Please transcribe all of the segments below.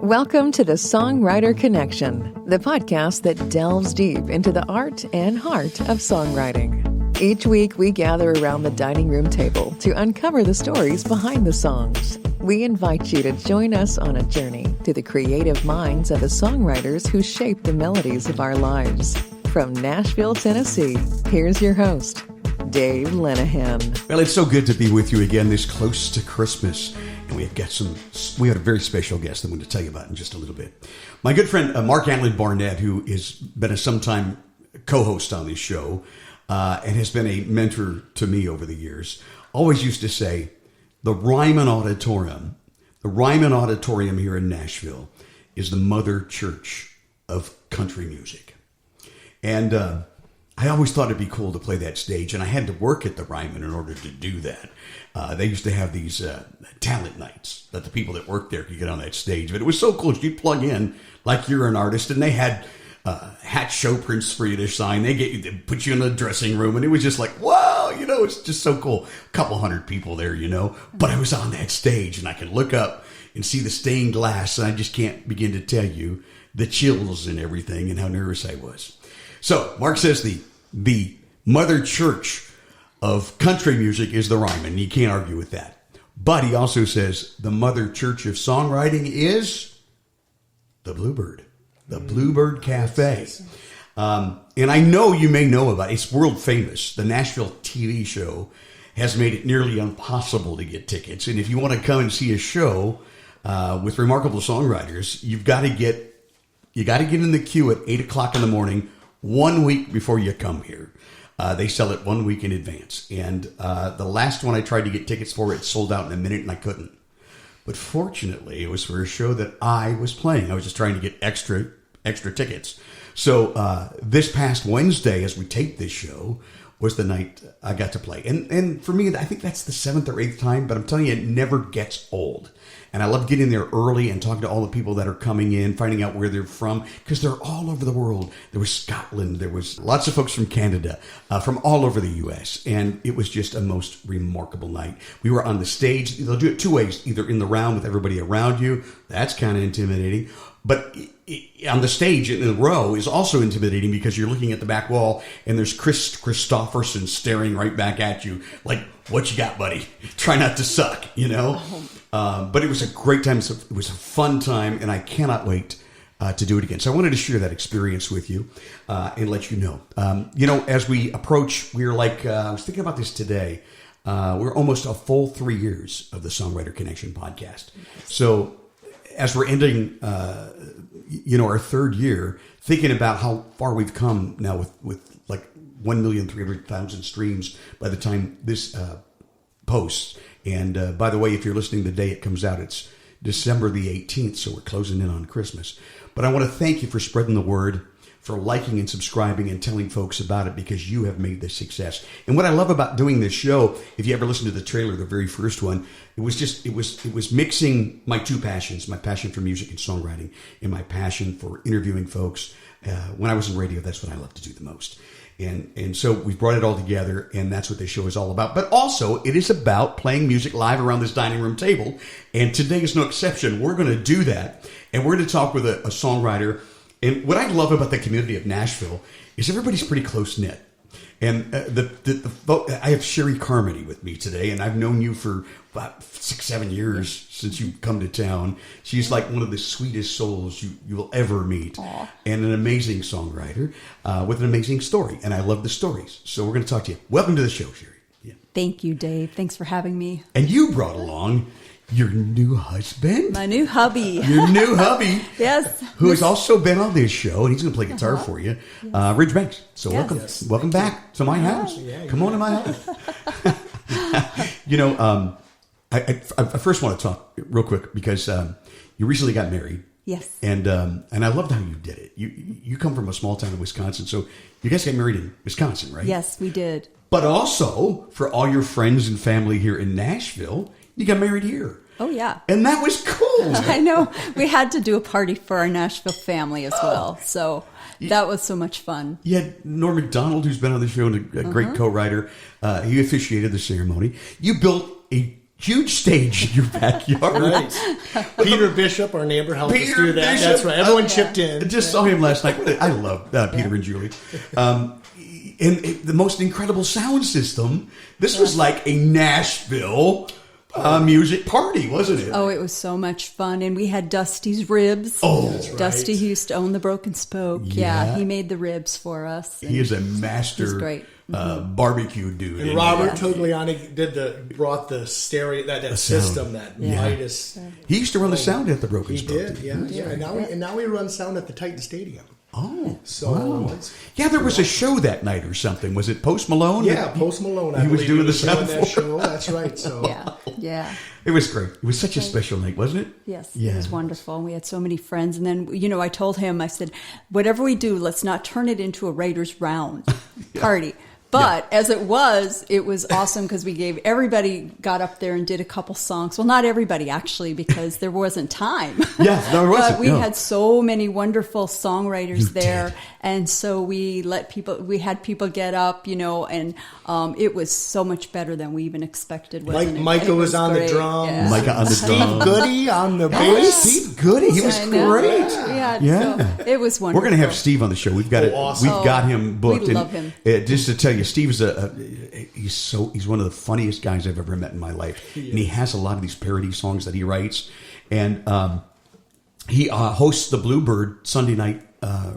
Welcome to the Songwriter Connection, the podcast that delves deep into the art and heart of songwriting. Each week, we gather around the dining room table to uncover the stories behind the songs. We invite you to join us on a journey to the creative minds of the songwriters who shape the melodies of our lives. From Nashville, Tennessee, here's your host, Dave Lenahan. Well, it's so good to be with you again this close to Christmas. And we had a very special guest that I'm going to tell you about in just a little bit. My good friend, Mark Allen Barnett, who has been a sometime co-host on this show and has been a mentor to me over the years, always used to say, the Ryman Auditorium here in Nashville is the mother church of country music. And I always thought it'd be cool to play that stage, and I had to work at the Ryman in order to do that. They used to have these talent nights that the people that worked there could get on that stage. But it was so cool. You'd plug in like you're an artist, and they had hat show prints for you to sign. They put you in the dressing room, and it was just like, wow, it's just so cool. A couple hundred people there, But I was on that stage, and I could look up and see the stained glass, and I just can't begin to tell you the chills and everything and how nervous I was. So Mark says the mother church of country music is the Ryman. You can't argue with that. But he also says the mother church of songwriting is the Bluebird, the Bluebird Cafe. And I know you may know about it. It's world famous. The Nashville TV show has made it nearly impossible to get tickets. And if you want to come and see a show with remarkable songwriters, you got to get in the queue at 8 o'clock in the morning, 1 week before you come here. They sell it 1 week in advance. And the last one I tried to get tickets for, it sold out in a minute and I couldn't. But fortunately, it was for a show that I was playing. I was just trying to get extra tickets. So this past Wednesday, as we taped this show, was the night I got to play. And for me, I think that's the 7th or 8th time, but I'm telling you, it never gets old. And I love getting there early and talking to all the people that are coming in, finding out where they're from, because they're all over the world. There was Scotland. There was lots of folks from Canada, from all over the U.S. And it was just a most remarkable night. We were on the stage. They'll do it two ways, either in the round with everybody around you. That's kind of intimidating. But on the stage in the row is also intimidating because you're looking at the back wall and there's Chris Christopherson staring right back at you like, what you got, buddy? Try not to suck, But it was a great time. It was a fun time, and I cannot wait to do it again. So I wanted to share that experience with you and let you know. As we approach, we're like, I was thinking about this today. We're almost a full 3 years of the Songwriter Connection podcast. So as we're ending, our third year, thinking about how far we've come now with like 1,300,000 streams by the time this posts. And by the way, if you're listening the day it comes out, it's December the 18th, so we're closing in on Christmas. But I want to thank you for spreading the word, for liking and subscribing and telling folks about it, because you have made this success. And what I love about doing this show, if you ever listen to the trailer, the very first one, it was mixing my two passions, my passion for music and songwriting and my passion for interviewing folks. When I was in radio, that's what I love to do the most. And so we've brought it all together, and that's what this show is all about. But also, it is about playing music live around this dining room table, and today is no exception. We're going to do that, and we're going to talk with a songwriter. And what I love about the community of Nashville is everybody's pretty close-knit. And I have Cheri Carmody with me today, and I've known you for about 6-7 years since you've come to town. She's like one of the sweetest souls you will ever meet. Aww. And an amazing songwriter with an amazing story. And I love the stories. So we're going to talk to you. Welcome to the show, Cheri. Yeah. Thank you, Dave. Thanks for having me. And you brought along your new husband? My new hubby. Your new hubby. Yes. Who has also been on this show, and he's going to play guitar for you, Ridge Banks. So yes. welcome. Yes. Welcome back to my house. Yeah, come on to my house. I first want to talk real quick because you recently got married. Yes. And I loved how you did it. You come from a small town in Wisconsin, so you guys got married in Wisconsin, right? Yes, we did. But also, for all your friends and family here in Nashville, you got married here. Oh, yeah. And that was cool. I know. We had to do a party for our Nashville family as well. So that was so much fun. You had Norm MacDonald, who's been on the show and a great co-writer. He officiated the ceremony. You built a huge stage in your backyard. Right. Peter Bishop, our neighbor, helped us do that. Bishop. That's right. Everyone chipped in. I just saw him last night. I love Peter and Julie. And the most incredible sound system. This was like a Nashville music party, wasn't it? Oh, it was so much fun. And we had Dusty's ribs. Oh, that's right. Dusty, who used to own the Broken Spoke. Yeah. Yeah, he made the ribs for us. He is a master He's great. barbecue dude. And Robert Togliani brought the stereo, that system, that Midas. He used to run the sound at the Broken He Spoke. did, yeah. And now we run sound at the Titan Stadium. Oh, So wow. There was a show that night or something. Was it Post Malone? Yeah, Post Malone. I He was believe doing the doing sound that for show. That's right. So Yeah. It was great. It was such a special night, wasn't it? Yes, Yeah. it was wonderful. And we had so many friends. And then, I told him, I said, whatever we do, let's not turn it into a Raiders round party. But as it was awesome because everybody got up there and did a couple songs. Well, not everybody actually, because there wasn't time. Yeah, there wasn't. But we had so many wonderful songwriters there. And so we had people get up, and it was so much better than we even expected. Micah was on the drums. Yeah. Micah on the Steve drums. Goody on the Oh, bass. Steve Goody. He was I know. great. Yeah. So it was wonderful. We're going to have Steve on the show. We've got awesome. We've got him booked. We love him. Just to tell you, Steve's he's one of the funniest guys I've ever met in my life, and he has a lot of these parody songs that he writes, and he hosts the Bluebird Sunday night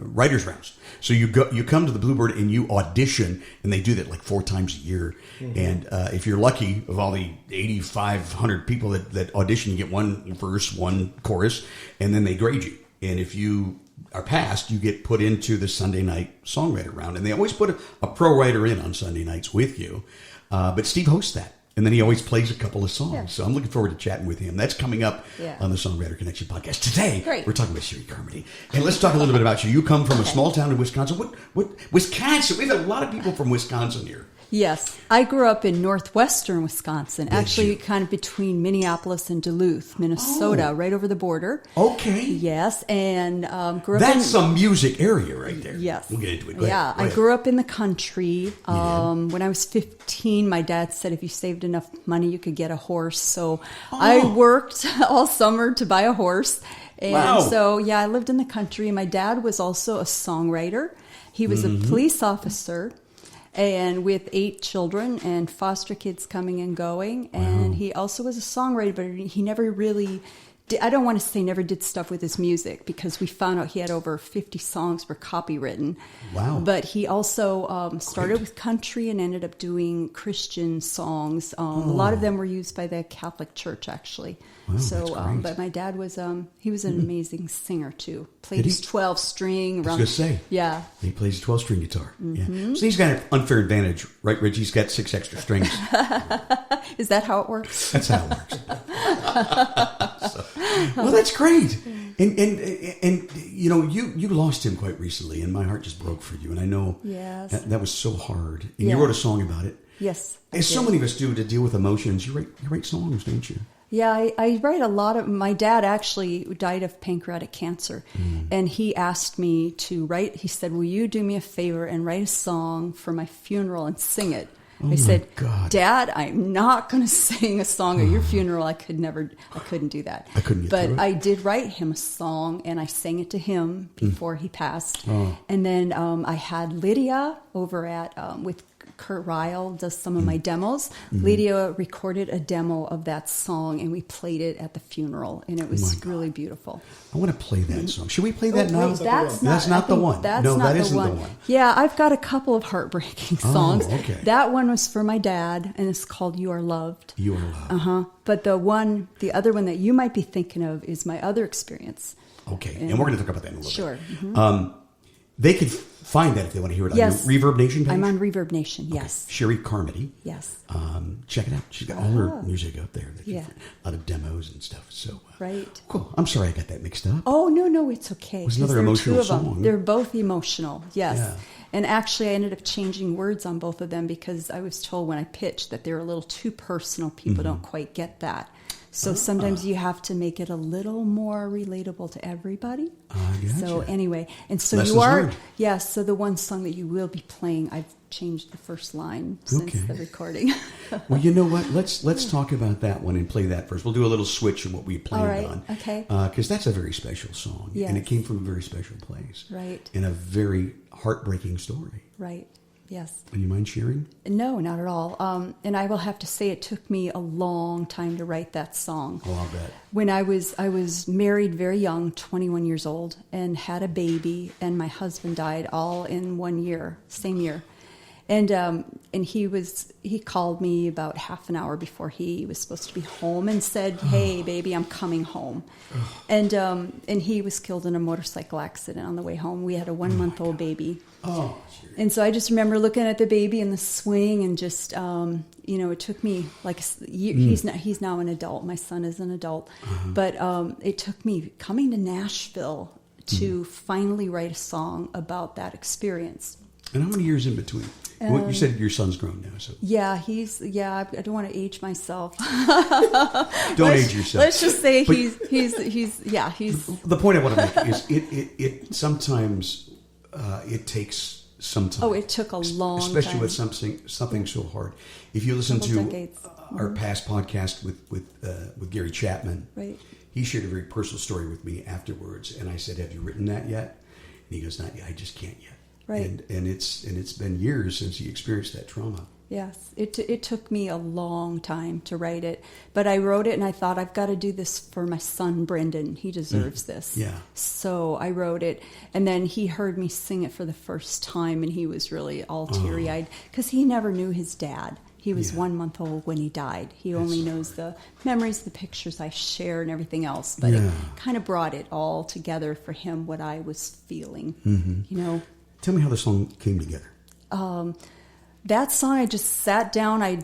writers rounds. So you come to the Bluebird and you audition, and they do that like 4 times a year. Mm-hmm. And if you're lucky, of all the 8,500 people that audition, you get one verse, one chorus, and then they grade you. And if you are passed, you get put into the Sunday night songwriter round. And they always put a pro writer in on Sunday nights with you. But Steve hosts that. And then he always plays a couple of songs. Yeah. So I'm looking forward to chatting with him. That's coming up on the Songwriter Connection podcast. Today, we're talking with Cheri Carmody. And let's talk a little bit about you. You come from a small town in Wisconsin. What Wisconsin? We have a lot of people from Wisconsin here. Yes. I grew up in northwestern Wisconsin, actually kind of between Minneapolis and Duluth, Minnesota, right over the border. Okay. Yes. And grew up That's some music area right there. Yes. We'll get into it. Go ahead. I grew up in the country. When I was 15, my dad said if you saved enough money, you could get a horse. So I worked all summer to buy a horse. And so, I lived in the country. My dad was also a songwriter. He was a police officer. And with 8 children and foster kids coming and going. And he also was a songwriter, but he never really I don't want to say never did stuff with his music, because we found out he had over 50 songs were copywritten. Wow. But he also started with country and ended up doing Christian songs. A lot of them were used by the Catholic Church, actually. Wow, so, but my dad was, he was an amazing singer too. Played his 12-string. I was going to say. Yeah. He plays a 12-string guitar. Yeah. So he's got an unfair advantage, right, Rich? He's got 6 extra strings. Is that how it works? That's how it works. Well, that's great. And you know, you lost him quite recently, and my heart just broke for you. And I know that was so hard. And you wrote a song about it. Yes. As so many of us do, to deal with emotions. You write songs, don't you? Yeah, I write a lot of. My dad actually died of pancreatic cancer, and he asked me to write. He said, "Will you do me a favor and write a song for my funeral and sing it?" I said, "Dad, I'm not going to sing a song at your funeral. I couldn't do that. I couldn't get through it. But I did write him a song, and I sang it to him before he passed. And then I had Lydia over at with Kurt Ryle does some of my demos. Lydia recorded a demo of that song, and we played it at the funeral, and it was really beautiful. I want to play that song. Should we play that now? That's not the one. No, that isn't the one. Yeah, I've got a couple of heartbreaking songs. Oh, okay. That one was for my dad, and it's called "You Are Loved." You Are Loved. But the other one that you might be thinking of is my other experience. Okay, and we're going to talk about that in a little bit. Sure. They could find that if they want to hear it on your Reverb Nation page. I'm on Reverb Nation, yes. Cheri Carmody. Yes. Check it out. She's got all her music up there. Yeah. A lot of demos and stuff. So right. Cool. I'm sorry I got that mixed up. Oh, no, it's okay. It was another emotional song. They're both emotional, yes. Yeah. And actually, I ended up changing words on both of them because I was told when I pitched that they're a little too personal. People don't quite get that. So sometimes you have to make it a little more relatable to everybody. Gotcha. So anyway, and so Lessons you are, learned. yes. So the one song that you will be playing, I've changed the first line since the recording. Well, you know what? Let's talk about that one and play that first. We'll do a little switch in what we planned on. Okay. Because that's a very special song. Yes. And it came from a very special place. Right. And a very heartbreaking story. Right. Yes. Do you mind sharing? No, not at all. And I will have to say it took me a long time to write that song. Oh, I'll bet. When I was married very young, 21 years old, and had a baby, and my husband died all in 1 year, same year. And he called me about half an hour before he was supposed to be home and said, "Hey, baby, I'm coming home." And he was killed in a motorcycle accident on the way home. We had a 1-month-old baby. Oh, sure. And so I just remember looking at the baby in the swing and just, it took me like he's now an adult. My son is an adult, but it took me coming to Nashville to finally write a song about that experience. And how many years in between? Well, you said your son's grown now, so yeah, I don't want to age myself. Don't age yourself. Let's just say But he's. The point I want to make is it sometimes it takes some time. Oh, it took a long time. Especially with something so hard. If you listen to decades. Our past podcast with Gary Chapman, Right. he shared a very personal story with me afterwards, and I said, "Have you written that yet?" And he goes, "Not yet. I just can't yet." Right. And it's been years since he experienced that trauma. Yes, it took me a long time to write it, but I wrote it and I thought, I've got to do this for my son Brendan. He deserves this. Yeah. So I wrote it, and then he heard me sing it for the first time, and he was really all teary-eyed because he never knew his dad. He was 1 month old when he died. He only knows the memories, the pictures I share, and everything else. But it kind of brought it all together for him, what I was feeling. Mm-hmm. Tell me how the song came together. That song, I just sat down. I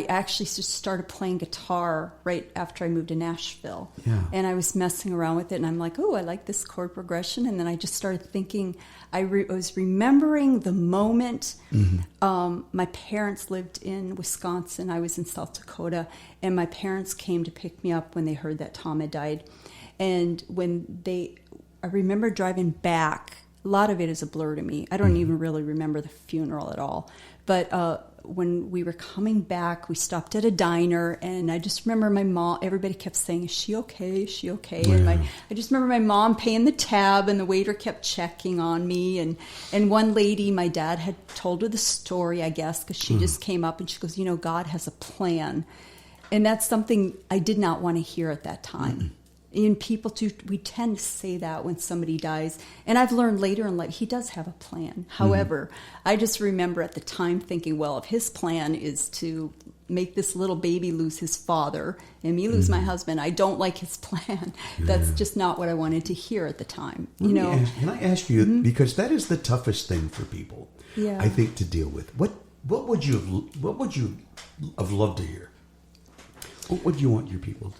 actually just started playing guitar right after I moved to Nashville. Yeah. And I was messing around with it, and I'm like, oh, I like this chord progression. And then I just started thinking, I was remembering the moment. My parents lived in Wisconsin. I was in South Dakota, and my parents came to pick me up when they heard that Tom had died. And I remember driving back. A lot of it is a blur to me. I don't even really remember the funeral at all. But when we were coming back, we stopped at a diner, and I just remember my mom, everybody kept saying, "Is she okay? Is she okay?" Yeah. And I just remember my mom paying the tab, and the waiter kept checking on me. And one lady, my dad had told her the story, I guess, because she just came up and she goes, God has a plan. And that's something I did not want to hear at that time. And people we tend to say that when somebody dies. And I've learned later in life, he does have a plan. However, I just remember at the time thinking, well, if his plan is to make this little baby lose his father and me lose my husband, I don't like his plan. That's just not what I wanted to hear at the time. Can I ask you, because that is the toughest thing for people, I think, to deal with. What would you have loved to hear? What would you want your people,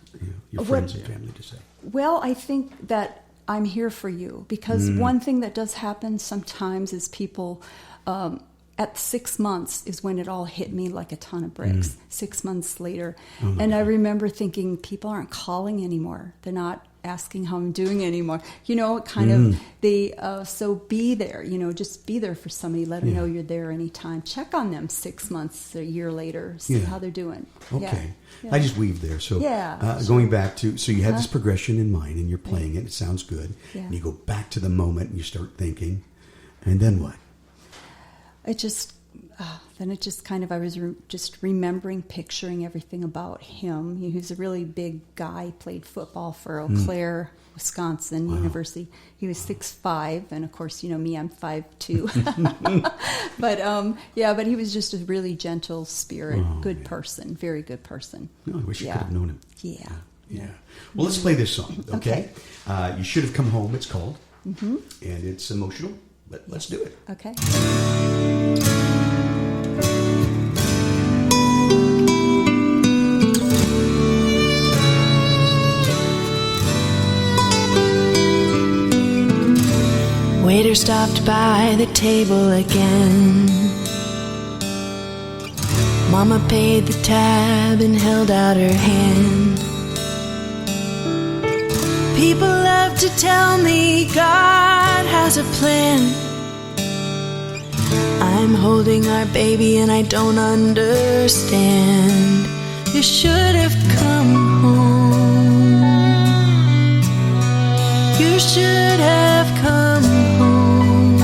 your friends and family to say? Well, I think that I'm here for you, because one thing that does happen sometimes is people, at 6 months is when it all hit me like a ton of bricks, 6 months later. And I remember thinking, people aren't calling anymore. They're not asking how I'm doing anymore. So be there, just be there for somebody. Let them know you're there anytime. Check on them 6 months, a year later, see how they're doing. Okay. I just weaved there. So going back to, so you had this progression in mind and you're playing it. It sounds good. Yeah. And you go back to the moment and you start thinking, and then what? I was just remembering, picturing everything about him. He was a really big guy. He played football for Eau Claire, Wisconsin University. He was 6'5", and of course, me, I'm 5'2". But he was just a really gentle spirit, good person, very good person. No, I wish you could have known him. Yeah. Well, let's play this song, okay? You Should Have Come Home, it's called. And it's emotional, but let's do it. Okay. Waiter stopped by the table again. Mama paid the tab and held out her hand. People love to tell me God has a plan. I'm holding our baby and I don't understand. You should have come home. You should have come home.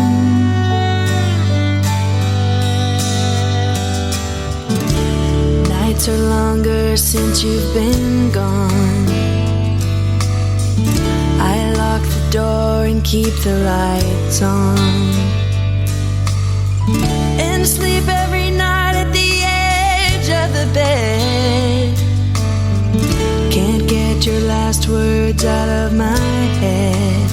Nights are longer since you've been gone. I lock the door and keep the lights on, and sleep every night at the edge of the bed. Can't get your last words out of my head.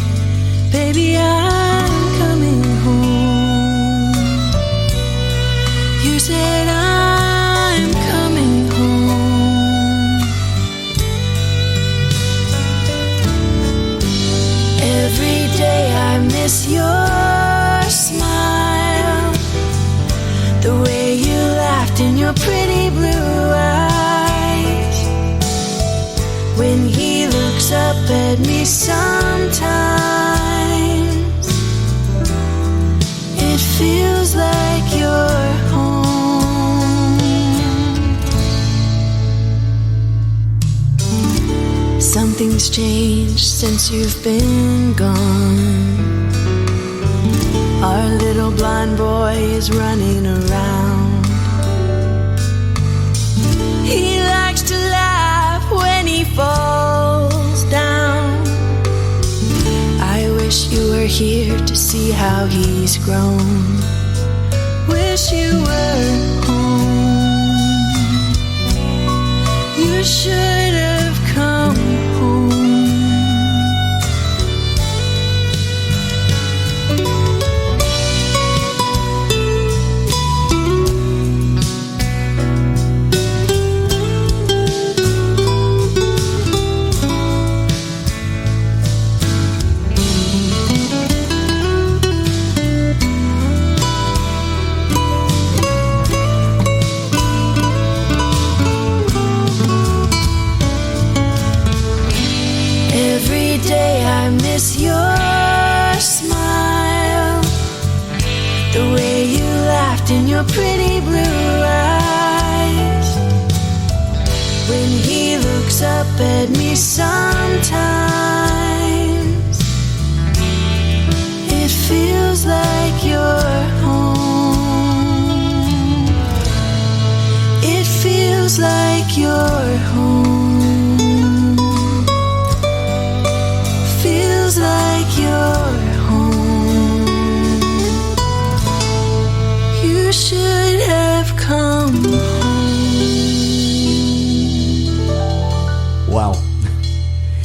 Baby, I'm coming home. You said I'm coming home. Every day I miss your smile, the way you laughed in your pretty blue eyes. When he looks up at me sometimes, it feels like you're home. Something's changed since you've been gone. Our little blind boy is running around. He likes to laugh when he falls down. I wish you were here to see how he's grown. Wish you were home. You should have come home. Every day I miss your smile, the way you laughed in your pretty blue eyes. When he looks up at me sometimes, it feels like you're home. It feels like you're home. Feels like you're home. You should have come home. Wow.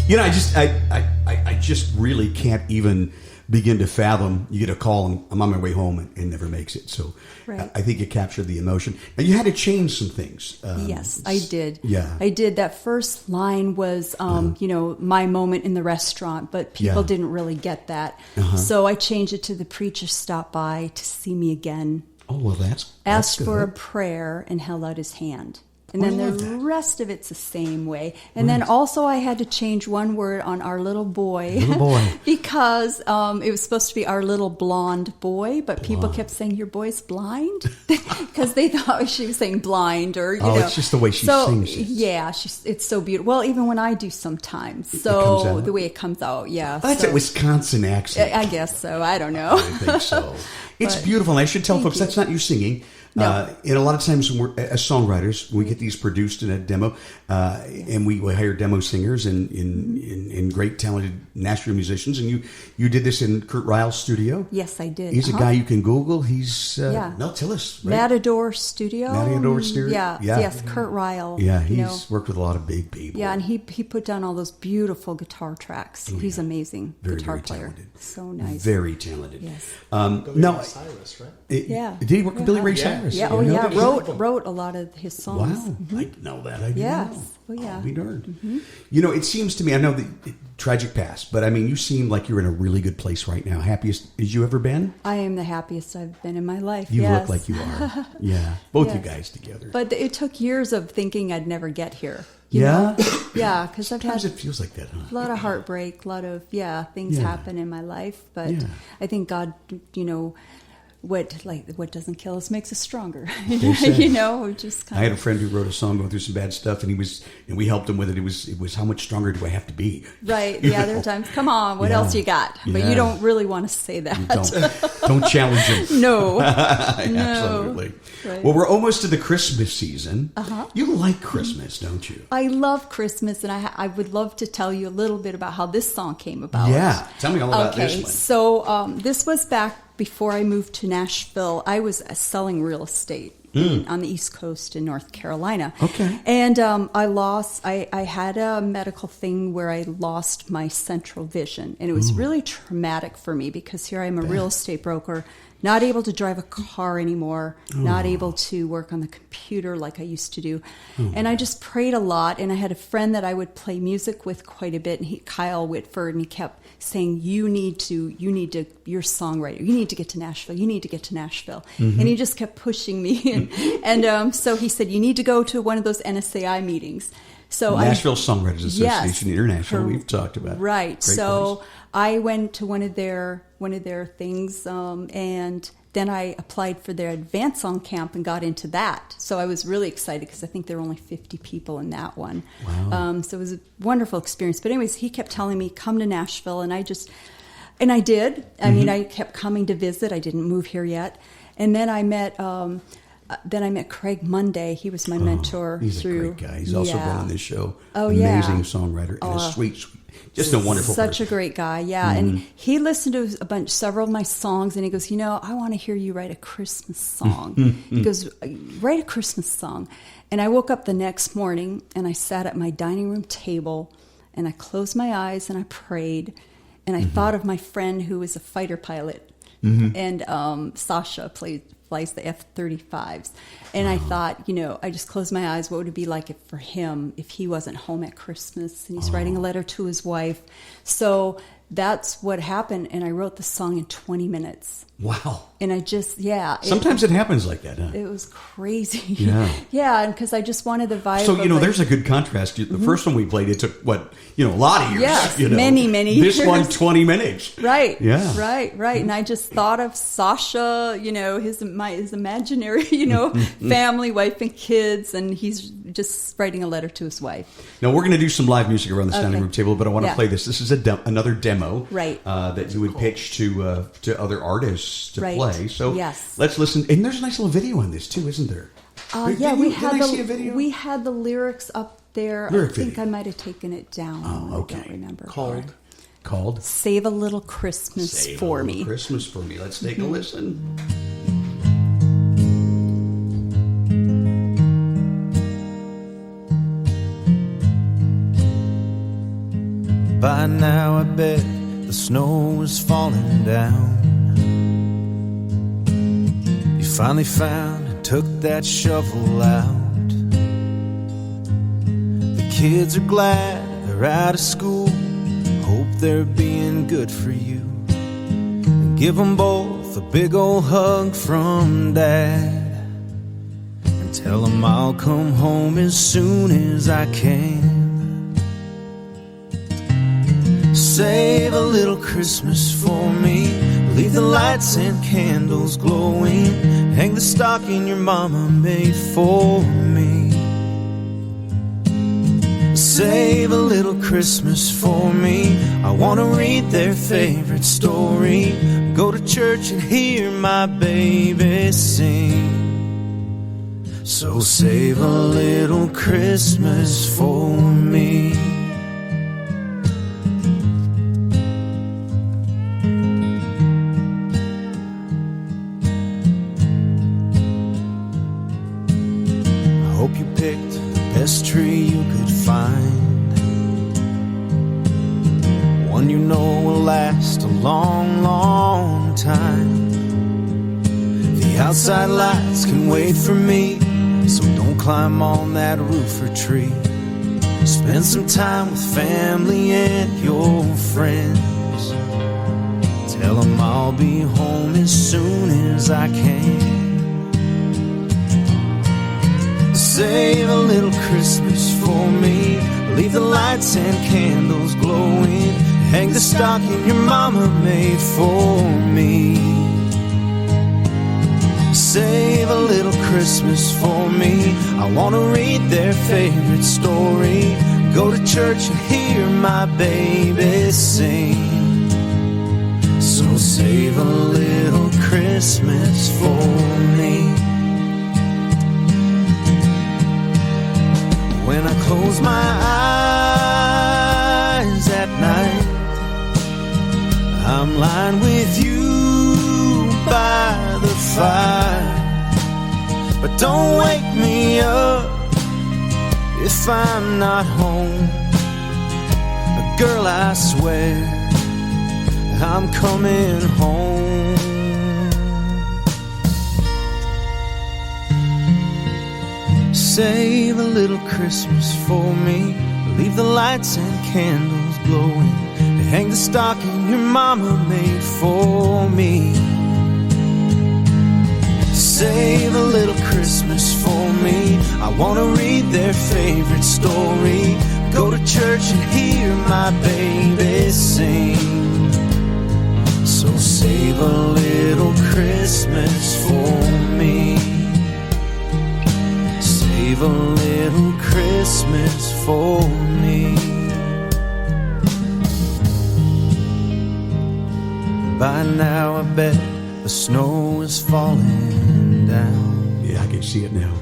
You know, I just really can't even begin to fathom. You get a call and I'm on my way home and never makes it. So Right. I think it captured the emotion. And you had to change some things. Yes, I did. Yeah. I did. That first line was, my moment in the restaurant, but people Yeah. didn't really get that. So I changed it to the preacher stopped by to see me again, Oh, well, that's asked good. for a prayer, and held out his hand. And Oh, I then love the that. rest of it's the same way. And then also I had to change one word on our little boy. Little boy. Because it was supposed to be our little blonde boy, but people kept saying, your boy's blind? Because they thought she was saying blind or, you know. it's just the way she sings it. Yeah, it's so beautiful. Well, even when I do sometimes. comes So out? the way it comes out, yeah. That's so, a Wisconsin accent. I guess so. I don't know. I think so. It's But- beautiful. And I should tell Thank folks you. that's not you singing. No. And a lot of times when we're as songwriters, we get these produced in a demo, and we hire demo singers and great talented Nashville musicians. And you did this in Kurt Ryle's studio. Yes, I did. He's a guy you can Google. He's Yeah. no, tell us. Right? Matador Studio. Matador Studio? Yeah. Yeah. Yes, Kurt Ryle. Yeah, you he's know. worked with a lot of big people. Yeah, and he put down all those beautiful guitar tracks. He's amazing very, guitar very player. talented. So nice. Very talented. Yes. No, Cyrus, right? Yeah. Did he work with Billy Ray Yeah. Cyrus? Yeah. You Oh, know yeah. that? Wrote a lot of his songs. Wow, I didn't know that. I didn't Yes. know. Oh, yeah. I'll be darned. You know, it seems to me, I know the tragic past, but I mean, you seem like you're in a really good place right now. Happiest as you ever been? I am the happiest I've been in my life. You yes. look like you are. Yeah, both you Yes. guys together. But it took years of thinking I'd never get here. Yeah? Yeah, because I've Sometimes had it feels like that, huh? a lot of heartbreak, a lot of things Yeah. happen in my life. But Yeah. I think God, what doesn't kill us makes us stronger. You know, we just kind I had a friend who wrote a song going through some bad stuff, and we helped him with it. It was how much stronger do I have to be? Right. Yeah. There are times. Come on. What else you got? But you don't really want to say that. Don't challenge him. No. Absolutely. Right. Well, we're almost to the Christmas season. You like Christmas, don't you? I love Christmas, and I would love to tell you a little bit about how this song came about. Yeah. Tell me all about this one. So this was back before I moved to Nashville. I was selling real estate on the East Coast in North Carolina. Okay. And I had a medical thing where I lost my central vision. And it was really traumatic for me because here I am a real estate broker, not able to drive a car anymore, not able to work on the computer like I used to do. And I just prayed a lot. And I had a friend that I would play music with quite a bit, and Kyle Whitford, and he kept saying, you're songwriter. You need to get to Nashville. You need to get to Nashville. And he just kept pushing me. And so he said, you need to go to one of those NSAI meetings. So Nashville Songwriters Association International, we've talked about. Right. Great so place. I went to one of their things, and then I applied for their advanced song camp and got into that. So I was really excited because I think there were only 50 people in that one. Wow. So it was a wonderful experience. But anyways, he kept telling me, come to Nashville, and I did. I mean, I kept coming to visit. I didn't move here yet. And then I met Craig Monday. He was my mentor. He's a great guy. He's also been on this show. Oh, Amazing songwriter and a sweet, just a wonderful Such person. a great guy, yeah. And he listened to several of my songs, and he goes, I want to hear you write a Christmas song. He goes, write a Christmas song. And I woke up the next morning, and I sat at my dining room table, and I closed my eyes, and I prayed, and I thought of my friend who was a fighter pilot, and Sasha flies the F-35s. And I thought, I just closed my eyes. What would it be like for him if he wasn't home at Christmas and he's writing a letter to his wife? So that's what happened. And I wrote the song in 20 minutes. Wow. And I just, Sometimes it happens like that, huh? It was crazy. Yeah. Yeah, and because I just wanted the vibe. So, there's a good contrast. The first one we played, it took, a lot of years. Yes, many years. This one, 20 minutes. Right. Yeah. Right. And I just thought of Sasha, his imaginary, family, wife and kids, and he's just writing a letter to his wife. Now, we're going to do some live music around the standing room table, but I want to play this. This is another demo. Right. That you would pitch to other artists to play. So let's listen. And there's a nice little video on this too, isn't there? We had the lyrics up there. I think I might have taken it down. Oh, okay. I don't remember. Called Save a Little Christmas for Me. Christmas for Me. Let's take a listen. By now I bet the snow is falling down. You finally found and took that shovel out. The kids are glad they're out of school. Hope they're being good for you. And give them both a big old hug from Dad. And tell them I'll come home as soon as I can. Save a little Christmas for me. Leave the lights and candles glowing. Hang the stocking your mama made for me. Save a little Christmas for me. I want to read their favorite story. Go to church and hear my baby sing. So save a little Christmas for me. Best tree you could find, one you know will last a long, long time. The outside lights can wait for me, so don't climb on that roof or tree. Spend some time with family and your friends. Tell them I'll be home as soon as I can. Save a little Christmas for me. Leave the lights and candles glowing. Hang the stocking your mama made for me. Save a little Christmas for me. I want to read their favorite story. Go to church and hear my baby sing. So save a little Christmas for me. When I close my eyes at night, I'm lying with you by the fire. But don't wake me up if I'm not home. Girl, I swear I'm coming home. Save a little Christmas for me. Leave the lights and candles glowing. Hang the stocking your mama made for me. Save a little Christmas for me. I want to read their favorite story. Go to church and hear my baby sing. So save a little Christmas for me. Save a little Christmas for me. By now I bet the snow is falling down. Yeah, I can see it now.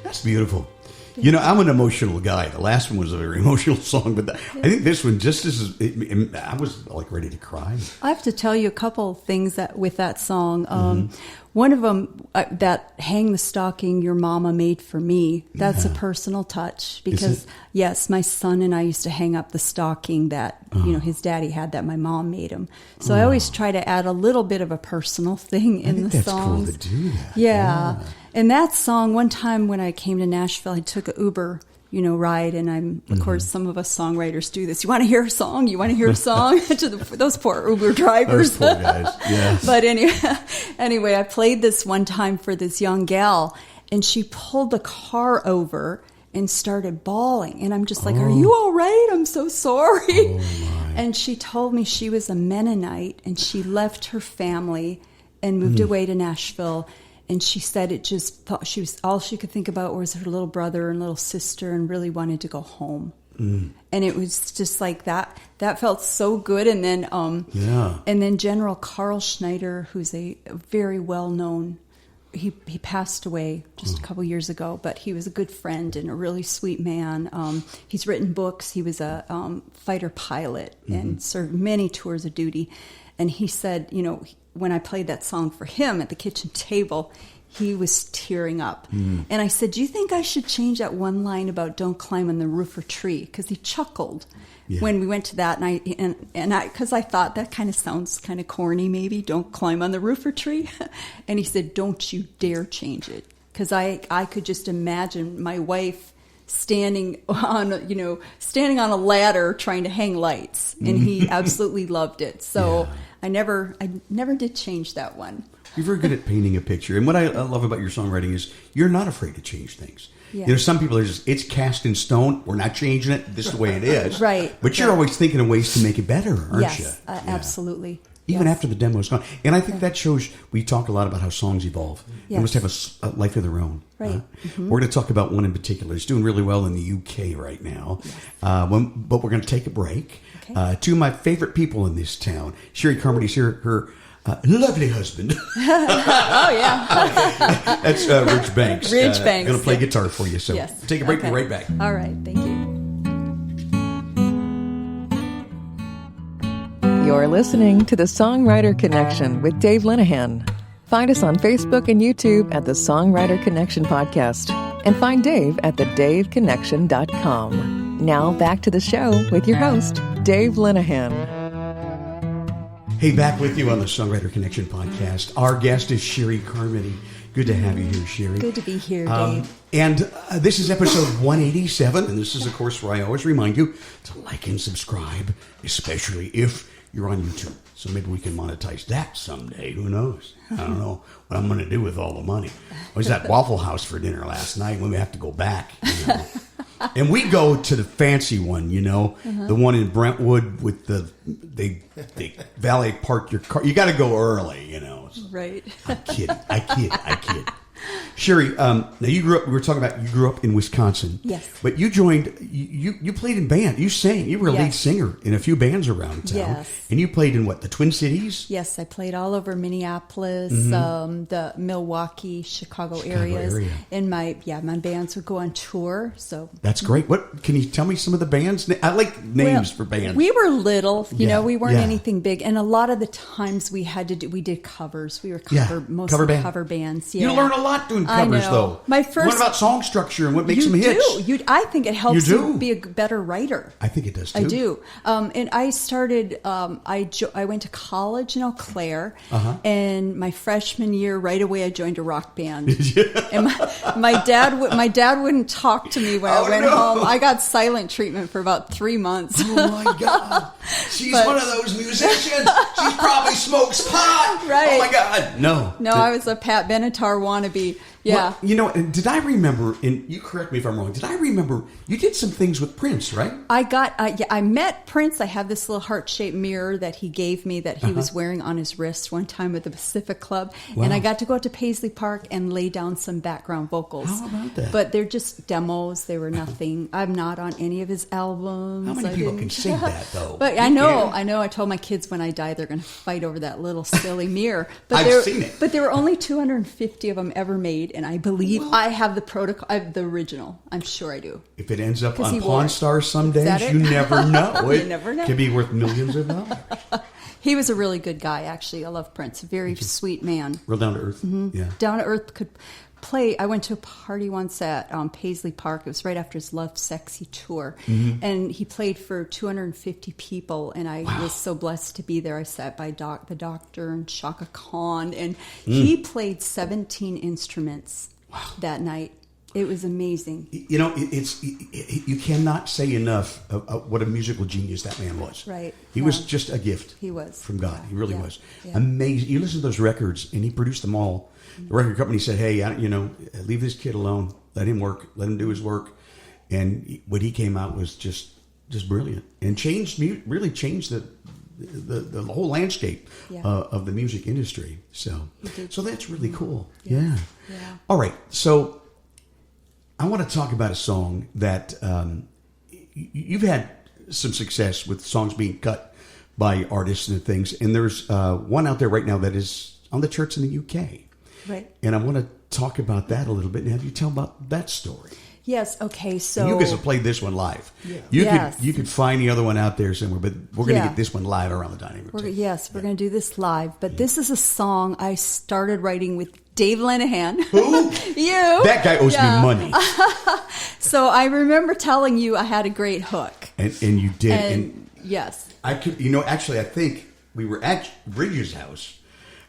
That's beautiful. You know, I'm an emotional guy. The last one was a very emotional song, but I think this one just is. I was like ready to cry. I have to tell you a couple things that with that song. One of them, that "Hang the Stocking Your Mama Made for Me." That's a personal touch because yes, my son and I used to hang up the stocking that his daddy had that my mom made him. So I always try to add a little bit of a personal thing in the song. That's cool to do that. Yeah. And that song, one time when I came to Nashville, I took an Uber, ride, and of course, some of us songwriters do this. You want to hear a song? You want to hear a song? To those poor Uber drivers. Those poor guys, yeah. But anyway, I played this one time for this young gal, and she pulled the car over and started bawling. And I'm just like, are you all right? I'm so sorry. And she told me she was a Mennonite, and she left her family and moved away to Nashville. And she said all she could think about was her little brother and little sister, and really wanted to go home. And it was just like that. That felt so good. And then, and then General Carl Schneider, who's a very well-known, he passed away just a couple years ago, but he was a good friend and a really sweet man. He's written books. He was a fighter pilot and served many tours of duty. And he said, when I played that song for him at the kitchen table, he was tearing up. And I said, do you think I should change that one line about don't climb on the roof or tree? Because he chuckled when we went to that. And because I thought that kind of sounds kind of corny, maybe, don't climb on the roof or tree. And he said, don't you dare change it. Because I could just imagine my wife standing on a ladder trying to hang lights. And he absolutely loved it. So I never did change that one. You're very good at painting a picture. And what I love about your songwriting is you're not afraid to change things. Yeah. Some people are just, it's cast in stone. We're not changing it. This is the way it is. Right. But you're always thinking of ways to make it better, aren't you? Yes, absolutely. Even after the demo's gone. And I think that shows, we talk a lot about how songs evolve. They must have a life of their own. Right. We're going to talk about one in particular. It's doing really well in the UK right now. But we're going to take a break. Okay. Two of my favorite people in this town. Cheri Carmody's here. Her lovely husband. Oh, yeah. That's Rich Banks. Rich Banks. Going to play guitar for you. So take a break. Okay. Be right back. All right. Thank you. You're listening to the Songwriter Connection with Dave Linehan. Find us on Facebook and YouTube at the Songwriter Connection Podcast. And find Dave at thedaveconnection.com. Now back to the show with your host, Dave Linehan. Hey, back with you on the Songwriter Connection Podcast. Our guest is Cheri Carmody. Good to have you here, Cheri. Good to be here, Dave. And this is episode 187, and this is, of course, where I always remind you to like and subscribe, especially if you're on YouTube. So maybe we can monetize that someday. Who knows? I don't know what I'm going to do with all the money. I was at Waffle House for dinner last night. We may have to go back. And we go to the fancy one, the one in Brentwood with they valet park your car. You got to go early, Right. I kid. Cheri, now you grew up. We were talking about you grew up in Wisconsin. Yes. But you joined. You played in band. You sang. You were a lead singer in a few bands around town. Yes. And you played in what, the Twin Cities? Yes, I played all over Minneapolis, the Milwaukee, Chicago areas. And my bands would go on tour. So that's great. What can you tell me some of the bands? I like names for bands. We were little, we weren't Yeah. anything big, and a lot of the times we did covers. We were mostly cover bands. Yeah. You learn a lot doing covers, though. What about song structure and what makes them hits? I think it helps you be a better writer. I think it does too. I do. And I started. I went to college in Eau Claire, and my freshman year, right away, I joined a rock band. And my dad wouldn't talk to me when I went home. I got silent treatment for about 3 months. Oh my God! She's one of those musicians. She probably smokes pot. Right? Oh my God! No. I was a Pat Benatar wannabe. Yeah. Well, did I remember, and you correct me if I'm wrong, did I remember you did some things with Prince, right? I met Prince. I have this little heart-shaped mirror that he gave me that he was wearing on his wrist one time at the Pacific Club. Wow. And I got to go out to Paisley Park and lay down some background vocals. How about that? But they're just demos. They were nothing. I'm not on any of his albums. How many people can sing that, though? But I know. I told my kids when I die they're going to fight over that little silly mirror. But I've seen it. But there were only 250 of them ever made, and I believe I have the protocol. I have the original. I'm sure I do. If it ends up on Pawn Stars some days, you never know. You never know. It could be worth millions of dollars. He was a really good guy, actually. I love Prince. Very sweet man. Real down to earth. Mm-hmm. Yeah. Down to earth. Could play. I went to a party once at Paisley Park. It was right after his Love Sexy tour. Mm-hmm. And he played for 250 people. And I was so blessed to be there. I sat by the doctor and Shaka Khan. And he played 17 instruments that night. It was amazing. You cannot say enough of what a musical genius that man was. Right. He was just a gift. He was. From God. He really was. Yeah. Amazing. You listen to those records, and he produced them all. The record company said, hey, leave this kid alone. Let him work. Let him do his work. And what he came out was just brilliant. And really changed the whole landscape of the music industry. So that's really cool. Yeah. All right. So I want to talk about a song that you've had some success with songs being cut by artists and things. And there's one out there right now that is on the charts in the UK. Right. And I want to talk about that a little bit and have you tell about that story. Yes. Okay. So and you guys have played this one live. Yeah. You could find the other one out there somewhere, but we're going to get this one live around the dining room. We're going to do this live. But this is a song I started writing with Dave Linehan. Who? You. That guy owes me money. So I remember telling you I had a great hook. And you did. And yes. I could. Actually, I think we were at Bridges' house,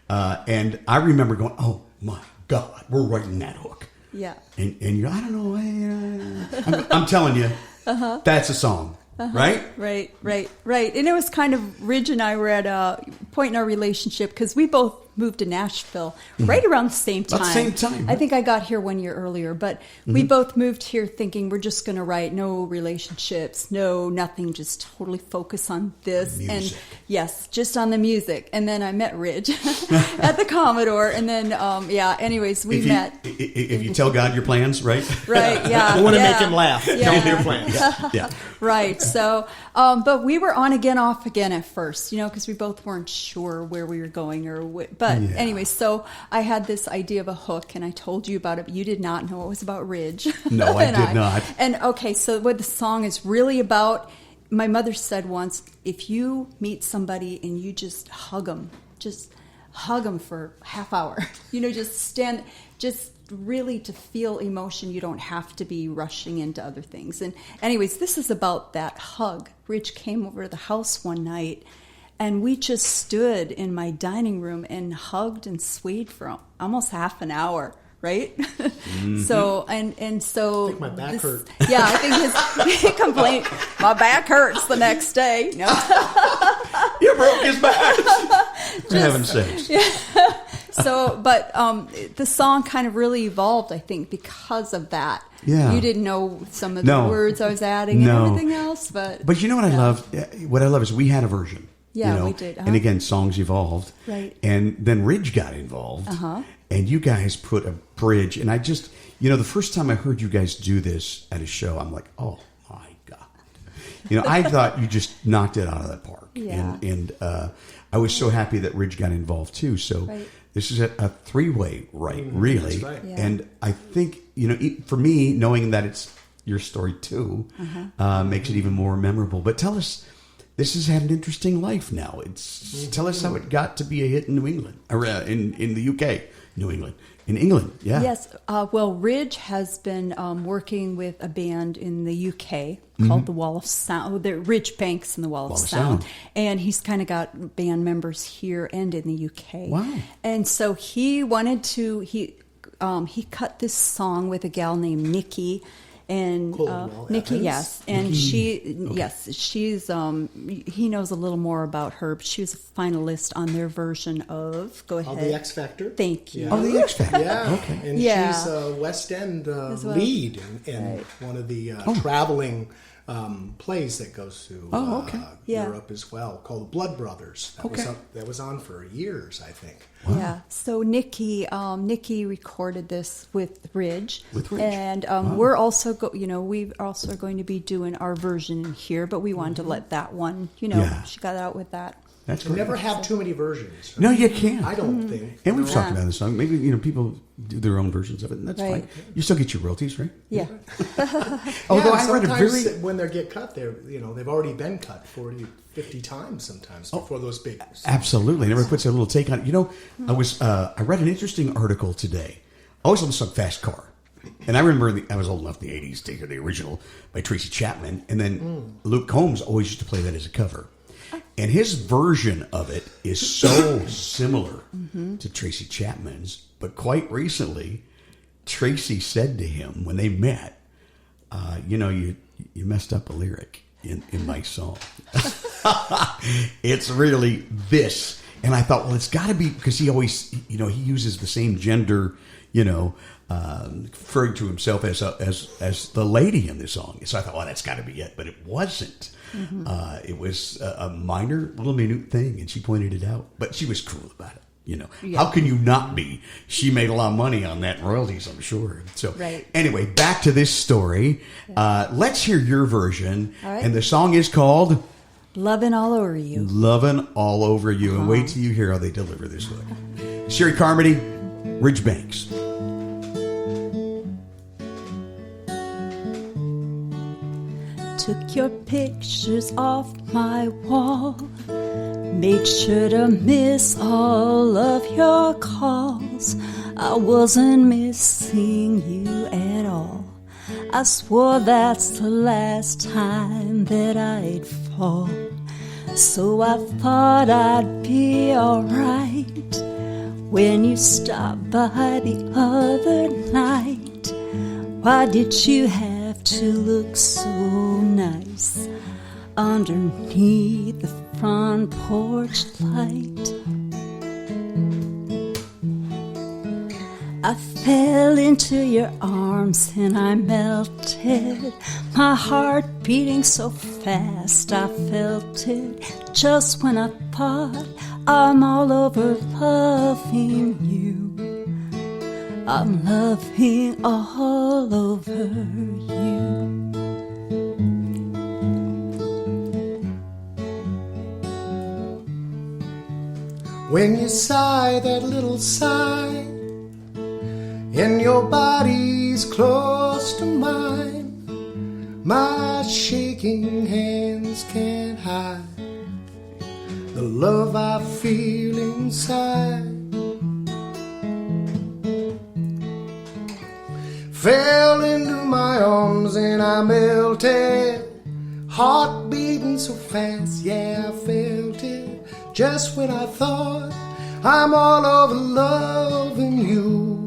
and I remember going, "Oh my God, we're writing that hook." Yeah. And you're, I don't know. I'm telling you, that's a song, right? Right. And it was kind of, Ridge and I were at a point in our relationship because we both moved to Nashville right around the same time. About the same time. I think I got here 1 year earlier, but we both moved here thinking we're just going to write, no relationships, no nothing, just totally focus on this. Music. And yes, just on the music. And then I met Ridge at the Commodore. And then, anyways, we met. If you tell God your plans, right? Right, yeah. You want to make him laugh. Yeah. Tell him your plans. Yeah. Right. So, but we were on again, off again at first, because we both weren't sure where we were going But anyway, so I had this idea of a hook, and I told you about it. But you did not know it was about Ridge. No, I did not. And okay, so what the song is really about, my mother said once, if you meet somebody and you just hug them for half hour, just really to feel emotion. You don't have to be rushing into other things. And anyways, this is about that hug. Ridge came over to the house one night, and we just stood in my dining room and hugged and swayed for almost half an hour, right? Mm-hmm. So I think my back hurt. Yeah, I think he complained, my back hurts the next day. No. You broke his back. For heaven's sakes. Yeah. So, but the song kind of really evolved, I think, because of that. Yeah. You didn't know some of the words I was adding and everything else, but you know what I love? What I love is we had a version. Yeah, you know? we did. And again, songs evolved. Right. And then Ridge got involved. And you guys put a bridge. And I just, the first time I heard you guys do this at a show, I'm like, oh my God. I thought you just knocked it out of the park. Yeah. And I was so happy that Ridge got involved too. So this is a three-way, really. That's right. Yeah. And I think, for me, knowing that it's your story too, makes it even more memorable. But tell us, this has had an interesting life now. Tell us how it got to be a hit in New England, or in the UK, New England. In England, yeah. Yes. Well, Ridge has been working with a band in the UK called the Wall of Sound. The Ridge Banks and the Wall of Sound. And he's kind of got band members here and in the UK. Wow. And so he wanted to, he cut this song with a gal named Nikki. And Nikki, yes, and she's he knows a little more about her, but she was a finalist on their version of The X Factor. Thank you. Oh, the X Factor. Yeah, okay. And she's a West End lead in one of the traveling plays that goes to Europe as well, called Blood Brothers. That was on for years, I think. Wow. Yeah. So Nikki recorded this with Ridge. And we're also we're also going to be doing our version in here, but we wanted to let that one, she got out with that. That's You great. never have too many versions. Right? No, you can't. I don't think. And we've talked about this song. Maybe people do their own versions of it, and that's fine. You still get your royalties, right? Yeah. Although I read a sometimes when they get cut, they've already been cut 40, 50 times sometimes before those big. Absolutely. Never puts a little take on it. I read an interesting article today. I always love the song Fast Car. And I remember I was old enough in the 80s to hear the original by Tracy Chapman. And then Luke Combs always used to play that as a cover. And his version of it is so similar to Tracy Chapman's. But quite recently, Tracy said to him when they met, you messed up a lyric in my song. It's really this. And I thought, well, it's got to be, because he always, he uses the same gender, referring to himself as the lady in the song. So I thought, well, that's got to be it. But it wasn't. It was a minor, little minute thing, and she pointed it out. But she was cool about it. How can you not be? She made a lot of money on that royalties, I'm sure. So anyway, back to this story. Let's hear your version. All right. And the song is called Lovin' All Over You. Lovin' All Over You. And wait till you hear how they deliver this one. Cheri Carmody, Ridge Banks. Took your pictures off my wall, made sure to miss all of your calls. I wasn't missing you at all. I swore that's the last time that I'd fall. So I thought I'd be alright when you stopped by the other night. Why did you have to look so nice underneath the front porch light? I fell into your arms and I melted, my heart beating so fast I felt it. Just when I thought I'm all over loving you, I'm loving all over you. When you sigh that little sigh, and your body's close to mine, my shaking hands can't hide the love I feel inside. Fell into my arms and I melted, heart beating so fast, yeah, I felt it. Just when I thought I'm all over loving you,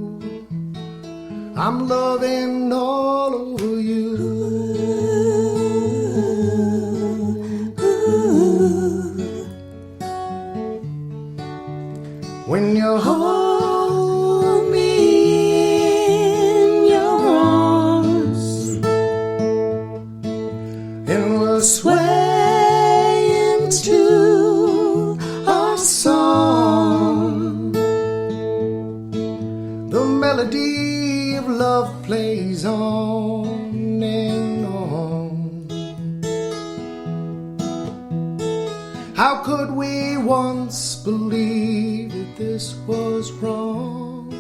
I'm loving all over you. When your heart How could we once believe that this was wrong?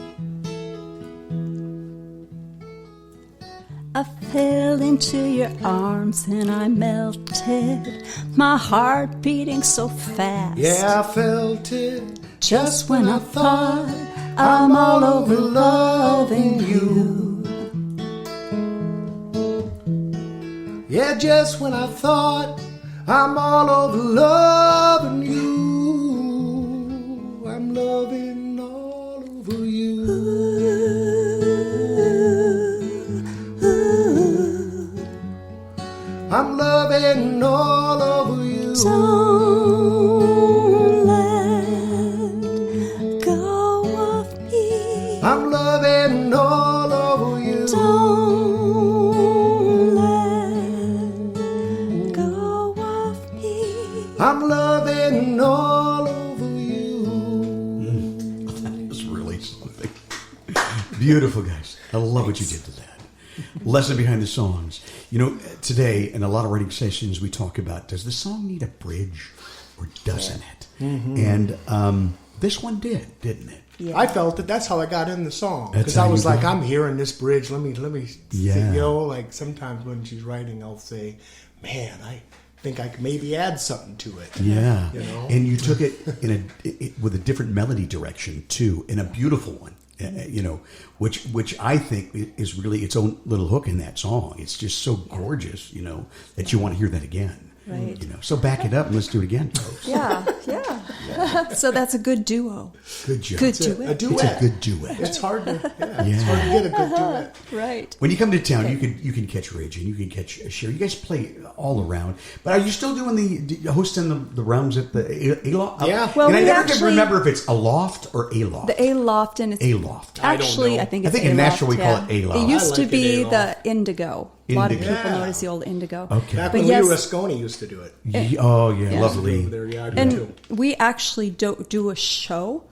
I fell into your arms and I melted, my heart beating so fast. Yeah, I felt it Just when I thought I'm all over loving you. Yeah, just when I thought I'm all over loving you, I'm loving all over you. I'm loving all over you. Don't let go of me. I'm loving all over you. Don't let go of me. I'm loving all over you. That was really something. Beautiful, guys. I love what you did to that. Lesson behind the songs. You know, today in a lot of writing sessions, we talk about, does the song need a bridge or doesn't it? And this one did, didn't it? Yeah. I felt that that's how I got in the song. That's Because how I was you like, got I'm hearing this bridge. Let me Yeah. you know, like sometimes when she's writing, I'll say, man, I think I could maybe add something to it. Yeah. You know? And you took it in with a different melody direction, too, in a beautiful one. You know, which I think is really its own little hook in that song. It's just so gorgeous, you know, that you want to hear that again. Right. You know, so back it up and let's do it again, folks. Yeah. So that's a good duo. Good job. Good It's a duet. duet. It's a good duet. It's hard to it's hard to get a good duet. Right. When you come to town, you can catch Ridge and you can catch Cheri. You guys play all around. But are you still doing the hosting the rounds at the A-Loft? Yeah. Well, and I we never actually- can remember if it's a loft or A-Loft. The A-Loft, and it's A-Loft. actually, know. I think I it's think in A-Loft, Nashville we call it A-Loft. It used I to like be it, the A-Loft. Indigo. A lot of Indigo. people Yeah. notice the old Indigo. Okay. Back But when yes, Lou Rasconi used to do it. Oh, yeah, Yeah. lovely. Over there, yeah, I do and too. we actually do a show.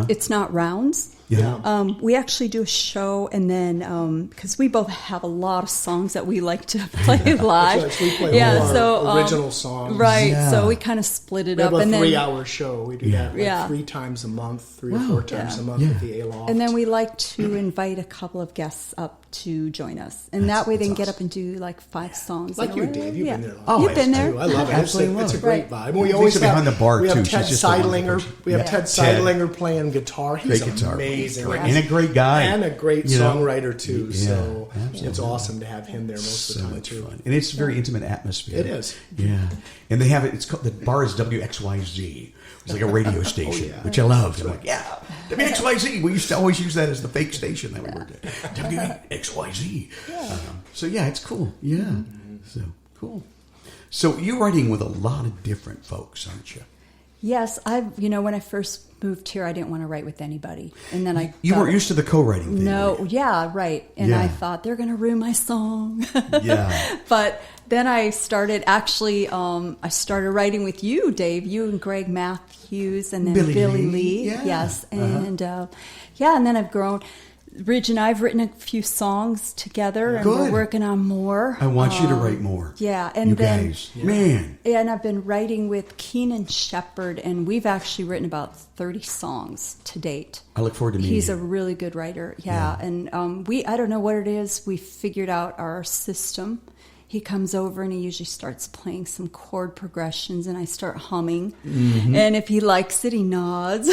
It's not rounds. Yeah. We actually do a show, and then because we both have a lot of songs that we like to play live. That's right, we play all our original songs. right? Yeah. So we kind of split it We have up, a and then 3-hour show. We do that like Yeah. 3 times a month, 3 or 4 times a month Yeah. at the A-Loft. and then we like to invite a couple of guests up to join us, and that way they can get up and do like 5 songs. Like in a you, row. Dave. You've Yeah. been there. Oh, You've been there. Too. I love it. Absolutely It's a love great it. vibe. We Lisa always have behind the bar, we have too. Ted She's just a wonderful Seidlinger. person. We have Yeah. Ted Ted. Seidlinger playing guitar. He's Great guitar. amazing. Great. And a great guy. And a great You know? songwriter too. Yeah, So absolutely. it's awesome to have him there most of So the time much too. fun. And it's a very intimate atmosphere. It is. Yeah. And they have it, it's called, the bar is WXYZ. It's like a radio station, yeah. which I loved. I'm like, yeah, WXYZ. We used to always use that as the fake station that we worked at. WXYZ. So yeah, it's cool. Yeah. So cool. So you're writing with a lot of different folks, aren't you? Yes, when I first moved here, I didn't want to write with anybody, and then You thought- weren't used to the co-writing thing. No, were you? yeah, right. And Yeah. I thought they're going to ruin my song. Yeah. But then I started I started writing with you, Dave, you and Greg Matthews, and then Billy Billy Lee, Lee. yeah. Yes. And and then I've grown. Ridge and I have written a few songs together, and we're Good. working on more. I want you to write more. Yeah, and you then guys, man. and I've been writing with Keenan Shepherd, and we've actually written about 30 songs to date. I look forward to meeting He's a you. really good writer. Yeah. And I don't know what it is. We figured out our system. He comes over and he usually starts playing some chord progressions, and I start humming. Mm-hmm. And if he likes it, he nods.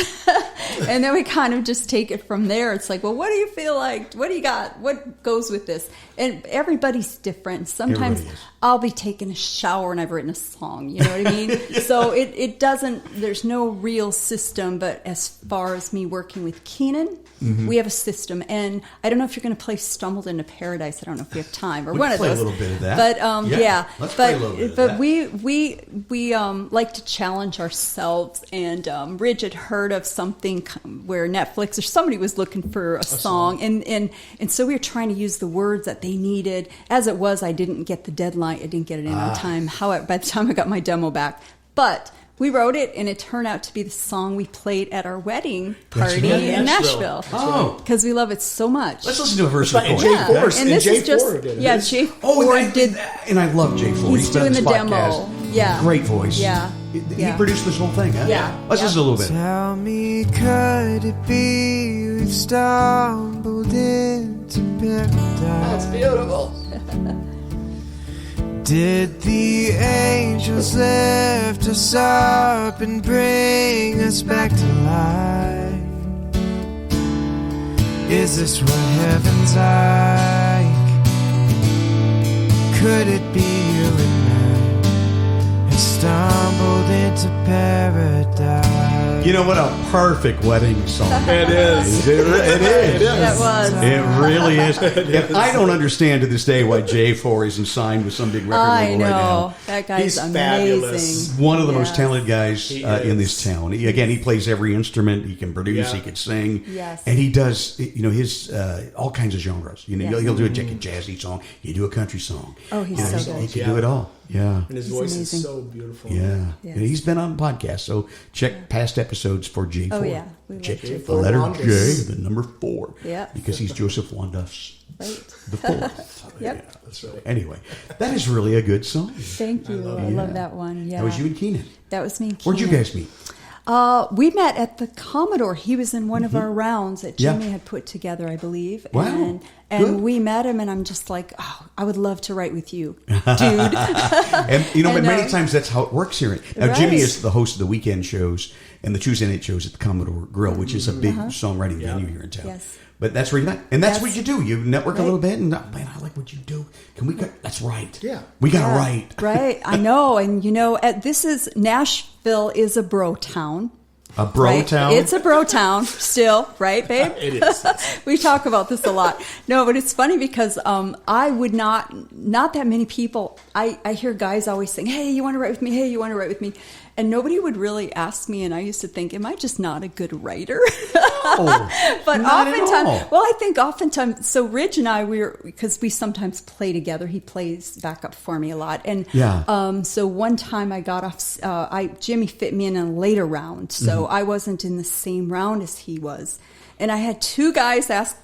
And then we kind of just take it from there. It's like, well, what do you feel like? What do you got? What goes with this? And everybody's different. Sometimes Everybody is. I'll be taking a shower and I've written a song. You know what I mean? So it doesn't, there's no real system. But as far as me working with Keenan, we have a system. And I don't know if you're going to play Stumbled into Paradise. I don't know if we have time or We one can of play a those. little bit of that. But Yeah, let's play a little bit of but that. we like to challenge ourselves. And Ridge had heard of something where Netflix or somebody was looking for a song. And so we were trying to use the words that they needed. As it was, I didn't get the deadline. I didn't get it in on time. However, by the time I got my demo back, but we wrote it, and it turned out to be the song we played at our wedding party right. in Nashville. Nashville. Oh. Because we love it so much. Let's listen to a verse And recording. Jay Yeah. Forrest And this Jay is just Ford did it. Jay Oh, Ford and did. and I love Jay Ford. He's been on doing this the demo. podcast. Yeah. Great voice. Yeah. He produced this whole thing, huh? Yeah. Let's listen a little bit. Tell me, could it be we've stumbled into paradise? That's beautiful. Did the angels lift us up and bring us back to life? Is this what heaven's like? Could it be you and I have stumbled into paradise? You know what? A perfect wedding song. It is. It is. That was. It really is. And I don't understand to this day why J4 isn't signed with some big record I label know. right now. That guy's He's amazing. fabulous. One of the most Yes. talented guys He in is. this town. He plays every instrument. He can produce. Yeah. He can sing. Yes. And he does, his all kinds of genres. Yes. He'll do a jazzy song. He'll do a country song. Oh, he's so He good. can do it all. Yeah. And his He's voice amazing. is so beautiful. Yeah. Yes. And he's been on podcasts, so check past episodes for J4. Oh, yeah. We love J, J4. the letter Wanders. J, the number 4. Yeah. Because he's Joseph Wandas, Right. the 4th. Yep. That's right. Anyway, that is really a good song. Thank you. I love that one. Yeah. That was you and Keenan. That was me and Where'd you Keenan. guys meet? We met at the Commodore. He was in one of our rounds that Yeah. Jimmy had put together, I believe. Wow. And Good. we met him, and I'm just like, oh, I would love to write with you, dude. And but many And, times that's how it works here. Now Jimmy Right. is the host of the weekend shows and the Tuesday night shows at the Commodore Grill, which is a big songwriting venue here in town. Yes. But that's where you met, and that's Yes. what you do. You network a Right. little bit, and man, I like what you do. Can we? That's right. Yeah. we got to Yeah, write. Right. I know. And, Nashville is a bro town. A bro Right? town. It's a bro town still, right, babe? It is. We talk about this a lot. No, but it's funny because I would not that many people, I hear guys always saying, hey, you want to write with me? Hey, you want to write with me? And nobody would really ask me, and I used to think, am I just not a good writer? But not at all. oftentimes, well, I think oftentimes, so Ridge and I, because we sometimes play together, he plays backup for me a lot. And Yeah. so one time I got off, Jimmy fit me in a later round, so I wasn't in the same round as he was. And I had 2 guys ask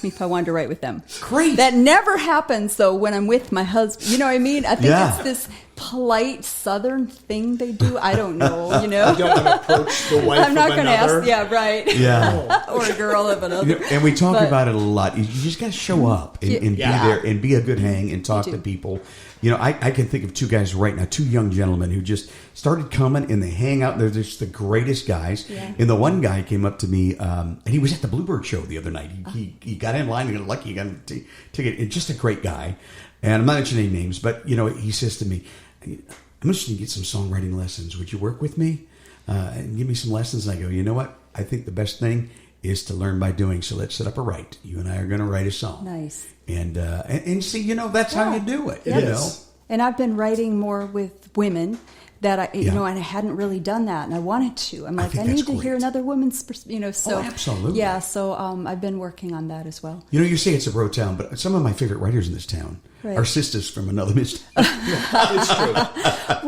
me if I wanted to write with them. Great. That never happens, though, when I'm with my husband. You know what I mean? I think Yeah. it's this polite Southern thing they do. I don't know, you know? You don't want to approach the wife I'm not of going to another. ask. Yeah, right. Yeah. Or a girl of another. And we talk But- about it a lot. You just got to show up and be Yeah. there and be a good hang and talk You to do. people. I can think of 2 guys right now, 2 young gentlemen who just started coming and they hang out. They're just the greatest guys. Yeah. And the one guy came up to me, and he was at the Bluebird show the other night. He got in line and got lucky. He got a ticket. And just a great guy. And I'm not mentioning names, but he says to me, I'm just going to get some songwriting lessons. Would you work with me and give me some lessons? And I go, you know what? I think the best thing is to learn by doing. So let's set up a write. You and I are going to write a song. Nice. And see, that's how you do it. Yeah. You know. And I've been writing more with women that I, Yeah. and I hadn't really done that, and I wanted to. I'm like, think I that's need to hear great. another woman's, so Oh, absolutely. yeah. So I've been working on that as well. You say it's a bro town, but some of my favorite writers in this town Right. are sisters from another miss. It's true.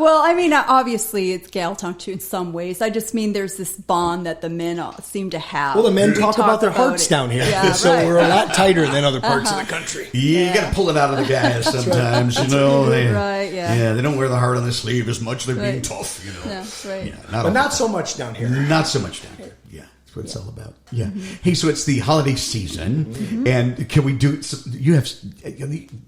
Well, I mean, obviously it's gal talk too in some ways. I just mean there's this bond that the men seem to have. Well, the men We talk about their hearts it. down here. Yeah, So right. we're a lot tighter than other parts of the country. You got to pull it out of the guys sometimes. They, Right, yeah. they don't wear the heart on the sleeve as much. They're being Right. tough. Yeah, right. Yeah, But all not the so much down here. Not so much down here. Yeah, that's what it's all about. Yeah. Hey, so it's the holiday season, and can we do?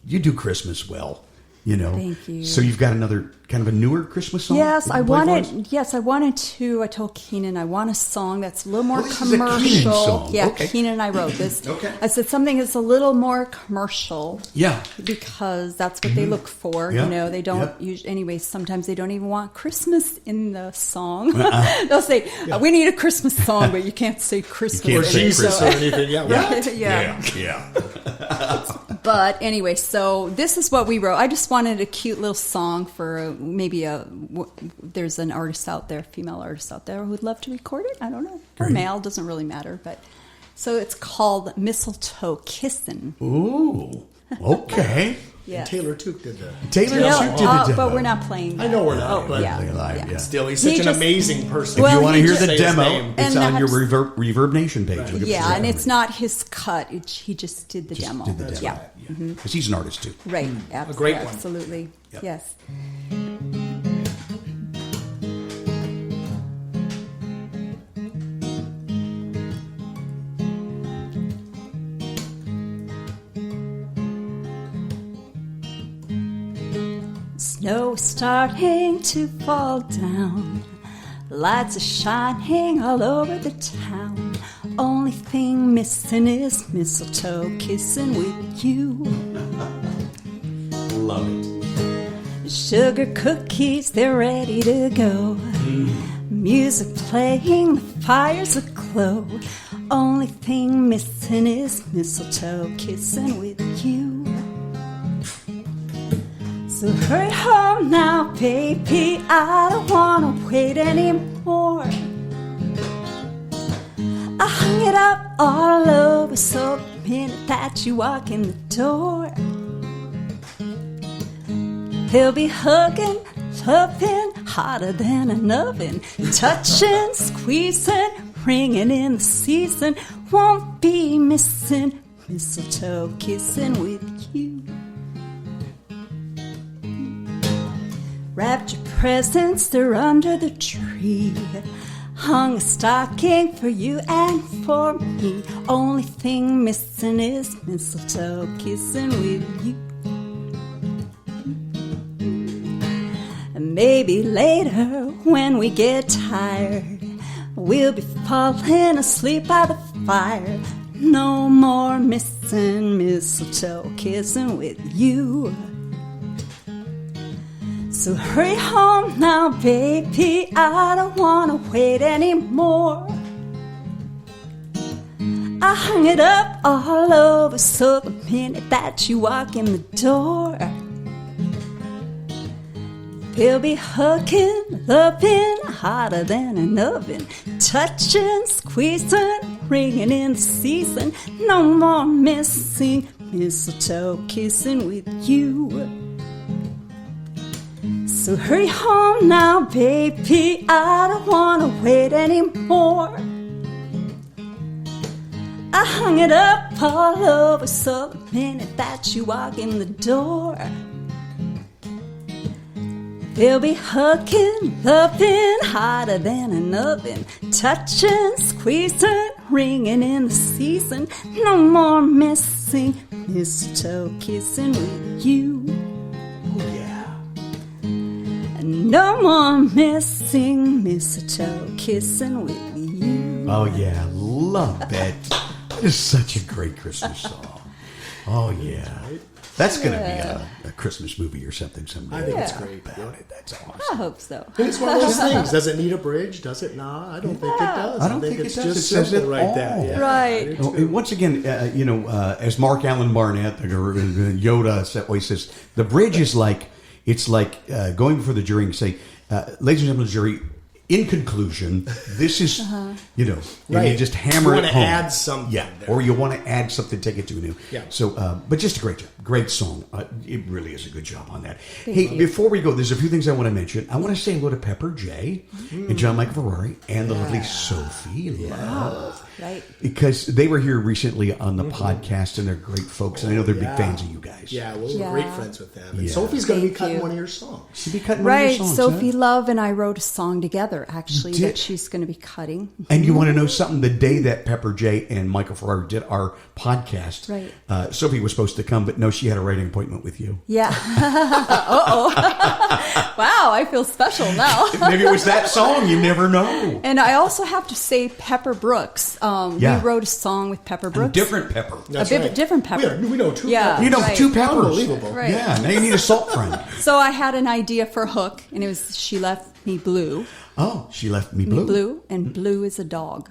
You do Christmas well, Thank you. So you've got another kind of a newer Christmas song. Yes, that I you play for us? wanted. Yes, I wanted to. I told Keenan I want a song that's a little more Oh, this is a Keenan commercial. song. Yeah, Okay. Keenan and I wrote this. Okay. I said something that's a little more commercial. Yeah. Because that's what they look for. Yeah. They don't Yep. usually. Anyway, sometimes they don't even want Christmas in the song. They'll say, "We need a Christmas song," but you can't say Christmas. can't Or say Jesus Christmas. or anything. Yeah. Right? Yeah. Yeah. But anyway, so this is what we wrote. I just wanted a cute little song for there's an artist out there, female artist out there who would love to record it. I don't know. Or Great. male, doesn't really matter. But so it's called Mistletoe Kissin'. Ooh. Okay. Yeah. Taylor Took did that. Taylor Yeah, Swift did the demo. but we're not playing that. I know we're not, but yeah. Live, yeah. still, he's such He an just- amazing person. If Well, you want to he hear just- the Say his demo, name. it's And on your that's- Reverb Nation page. You'll get Yeah, the and demo. it's not his cut. He just did the demo. Did the demo. Yeah. Because he's an artist too. Right. A great one. Absolutely. Yep. Yes. Snow starting to fall down. Lights are shining all over the town. Only thing missing is mistletoe kissing with you. Love it. Sugar cookies, they're ready to go. Music playing, the fire's aglow. Only thing missing is mistletoe kissing with you. So hurry home now, baby, I don't wanna wait anymore. I hung it up all over, so the minute that you walk in the door, he'll be hugging, loving, hotter than an oven, touching, squeezing, ringing in the season. Won't be missing mistletoe kissing with you. Wrapped your presents, they're under the tree. Hung a stocking for you and for me. Only thing missing is mistletoe kissing with you. And maybe later when we get tired, we'll be falling asleep by the fire. No more missing mistletoe kissing with you. So hurry home now, baby, I don't wanna wait anymore. I hung it up all over, so the minute that you walk in the door, he'll be hugging, loving, hotter than an oven, touching, squeezing, ringing in the season. No more missing mistletoe kissing with you. So hurry home now, baby, I don't wanna wait anymore. I hung it up all over, so the minute that you walk in the door, he'll be hugging, loving, hotter than an oven, touching, squeezing, ringing in the season. No more missing mistletoe kissing with you. No more missing mistletoe kissing with you. Oh, yeah. Love that. That is such a great Christmas song. Oh, yeah. That's going to be a Christmas movie or something someday. I think it's great. About it. That's awesome. I hope so. And it's one of those things. Does it need a bridge? Does it not? I don't think it does. I don't think it's it does. just It says simple it right all. there. Yeah. Right. Once again, as Mark Allen Barnett, the Yoda always says, the bridge is like, it's like going before the jury and say, ladies and gentlemen of the jury, in conclusion, this is, you Right. just hammer You it wanna home. add something Yeah, there. or you want to add something, take it to a new. Yeah. So, but just a great job. Great song. It really is a good job on that. Thank hey, you. before we go, there's a few things I want to mention. I want to say hello to Pepper J. and John Michael Ferrari and the lovely Sophie Love. Right. Because they were here recently on the podcast, and they're great folks, and I know they're big fans of you guys. Yeah, we're Yeah. great friends with them. And Yeah. Sophie's going to be Thank cutting you. one of your songs. She'd be cutting one of Right. your songs, Sophie huh? Love and I wrote a song together, actually, Did- that she's going to be cutting. And you want to know something? The day that Pepper J and Michael Ferrari did our podcast, Right. Sophie was supposed to come, but no, she had a writing appointment with you. Yeah. Wow, I feel special now. Maybe it was that song. You never know. And I also have to say Pepper Brooks. Yeah. We wrote a song with Pepper Brooks. Different Pepper. That's bit right. different Pepper. We know two Yeah. Peppers. You know, Right. two Peppers. Unbelievable. Right. Yeah, now you need a salt friend. So I had an idea for a hook, and it was She Left Me Blue. Oh, she left me blue. Blue, and blue is a dog.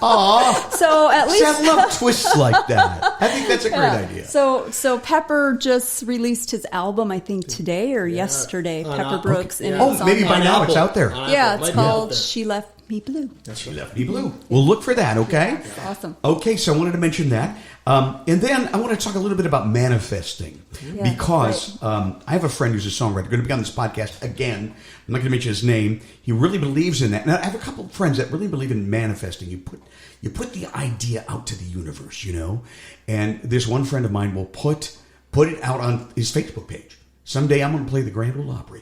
Aw. So at See, least... I love twists like that. I think that's a great idea. So Pepper just released his album, I think today or yesterday. On Pepper Apple. Brooks. And Oh, it's on maybe there. by now it's out there. Yeah, it's Might be out called there. She Left Me Blue. She left me blue. We'll look for that, okay? Awesome. Okay, so I wanted to mention that. And then I want to talk a little bit about manifesting. Yeah, Because I have a friend who's a songwriter, going to be on this podcast again. I'm not going to mention his name. He really believes in that. Now, I have a couple of friends that really believe in manifesting. You put the idea out to the universe, And this one friend of mine will put it out on his Facebook page. Someday I'm going to play the Grand Ole Opry.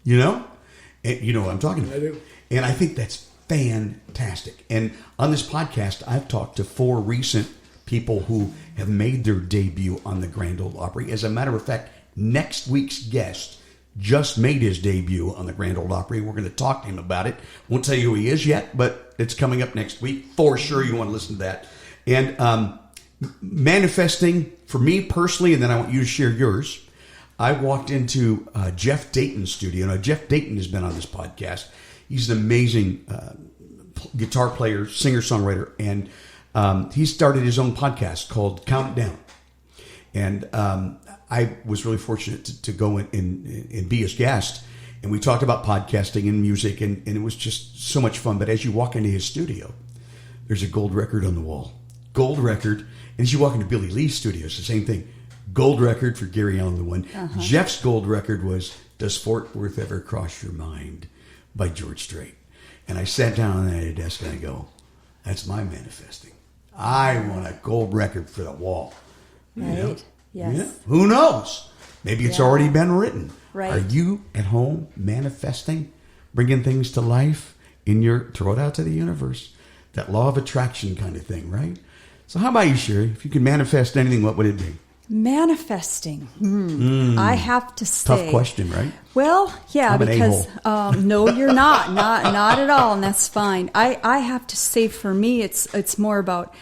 And you know what I'm talking about. I do. And I think that's fantastic. And on this podcast, I've talked to 4 recent people who have made their debut on the Grand Ole Opry. As a matter of fact, next week's guest just made his debut on the Grand Ole Opry. We're going to talk to him about it. Won't tell you who he is yet, but it's coming up next week. For sure you want to listen to that. And manifesting, for me personally, and then I want you to share yours, I walked into Jeff Dayton's studio. Now, Jeff Dayton has been on this podcast. He's an amazing guitar player, singer-songwriter, and he started his own podcast called Count It Down. And I was really fortunate to go in and be his guest. And we talked about podcasting and music, and it was just so much fun. But as you walk into his studio, there's a gold record on the wall. Gold record. And as you walk into Billy Lee's studio, it's the same thing. Gold record for Gary Allan the One. Jeff's gold record was Does Fort Worth Ever Cross Your Mind by George Strait. And I sat down at a desk and I go, that's my manifesting. I want a gold record for the wall. Right. You know? Yes. Yeah. Who knows? Maybe it's already been written. Right. Are you at home manifesting, bringing things to life in your, throw it out to the universe, that law of attraction kind of thing, right? So how about you, Cheri? If you could manifest anything, what would it be? Manifesting. I have to say. Tough question, right? Well, yeah, I'm an because a-hole. no, you're not at all, and that's fine. I have to say, for me, it's more about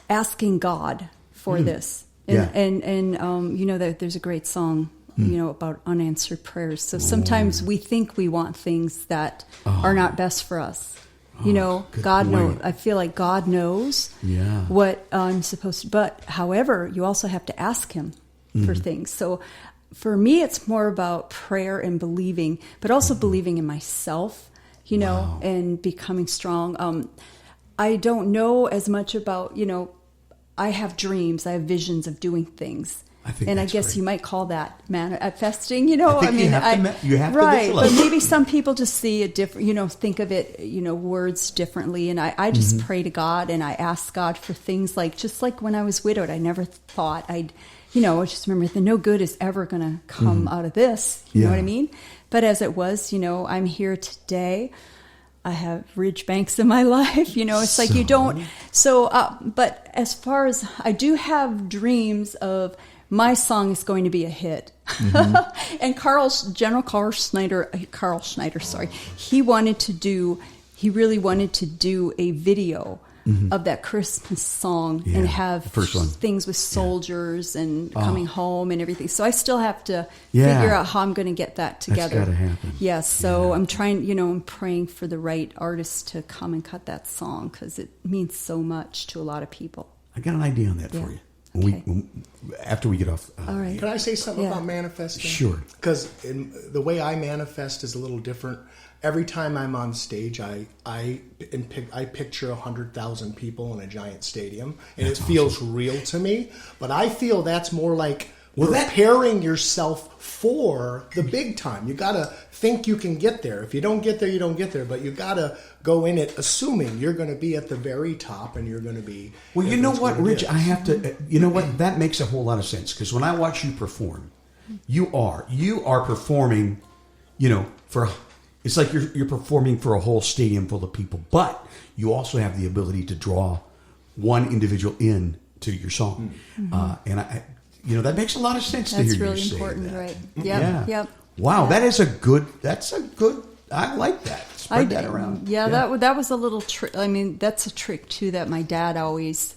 asking God for this, and you know that there's a great song, you know, about unanswered prayers. So sometimes we think we want things that are not best for us. You know, God knows. I feel like God knows what I'm supposed to. But however, you also have to ask Him for things. So for me, it's more about prayer and believing, but also believing in myself, you know, and becoming strong. I don't know as much about, you know, I have dreams, I have visions of doing things. I guess great. You might call that manifesting, you know. You have to right, visualize. but maybe some people just see it different, you know, think of it, you know, words differently. And I just pray to God and I ask God for things like, just like when I was widowed, I never thought I just remember that no good is ever going to come out of this. You know what I mean? But as it was, you know, I'm here today. I have ridge banks in my life, you know, it's like you don't. So, but as far as I do have dreams of, my song is going to be a hit. And General Carl Schneider, he really wanted to do a video of that Christmas song and have things with soldiers and coming home and everything. So I still have to figure out how I'm going to get that together. That's got to happen. Yes, so I'm trying, you know, I'm praying for the right artist to come and cut that song because it means so much to a lot of people. I got an idea on that for you. After we get off. All right. Can I say something about manifesting? Sure. Because the way I manifest is a little different. Every time I'm on stage, I picture 100,000 people in a giant stadium, and it feels real to me. But I feel that's more like preparing yourself for the big time. You got to think you can get there. If you don't get there, you don't get there. But you got to go in it assuming you're going to be at the very top and you're going to be... Well, you know what, Rich? I have to... You know what? That makes a whole lot of sense. Because when I watch you perform, you are performing, you know, for... It's like you're performing for a whole stadium full of people. But you also have the ability to draw one individual in to your song. And I... You know, that makes a lot of sense to hear you say that. That's really important, right? Yep. Wow, that's a good, I like that. Spread that around. Yeah, that was a little trick. I mean, that's a trick, too, that my dad always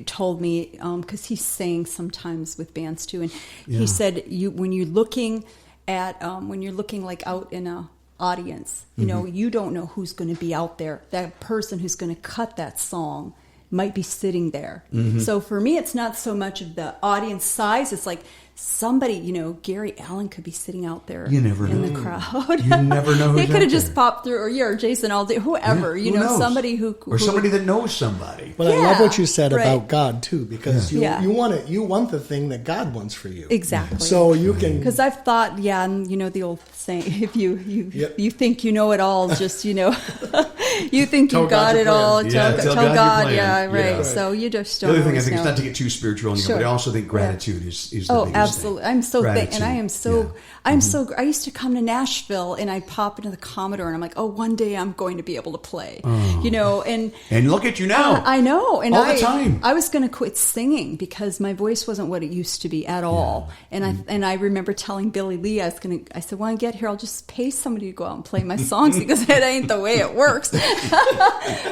told me, because he sang sometimes with bands, too. And he said, when you're looking like out in a audience, you know, you don't know who's going to be out there. That person who's going to cut that song might be sitting there. So for me, it's not so much of the audience size. It's like somebody, you know, Gary Allan could be sitting out there in the crowd. You never know who's He could have just there. popped through, or Jason Aldean, whoever, you know, knows? somebody who somebody that knows somebody. But I love what you said about God too, because you want the thing that God wants for you. Exactly. So you can, because I've thought, and you know the old saying, if you think you know it all, just, you know, You think you got it all. Yeah, tell tell God God. you're Yeah, playing. right. Yeah. So you just The don't other thing I always think is know. not to get too spiritual, Sure. but I also think gratitude is the biggest absolutely. thing. I'm so Gratitude. and I am so I used to come to Nashville and I'd pop into the Commodore and I'm like, oh, one day I'm going to be able to play, And look at you now. I know. And all the time. I was going to quit singing because my voice wasn't what it used to be at all. And I remember telling Billy Lee, I said, when I get here, I'll just pay somebody to go out and play my songs because that ain't the way it works.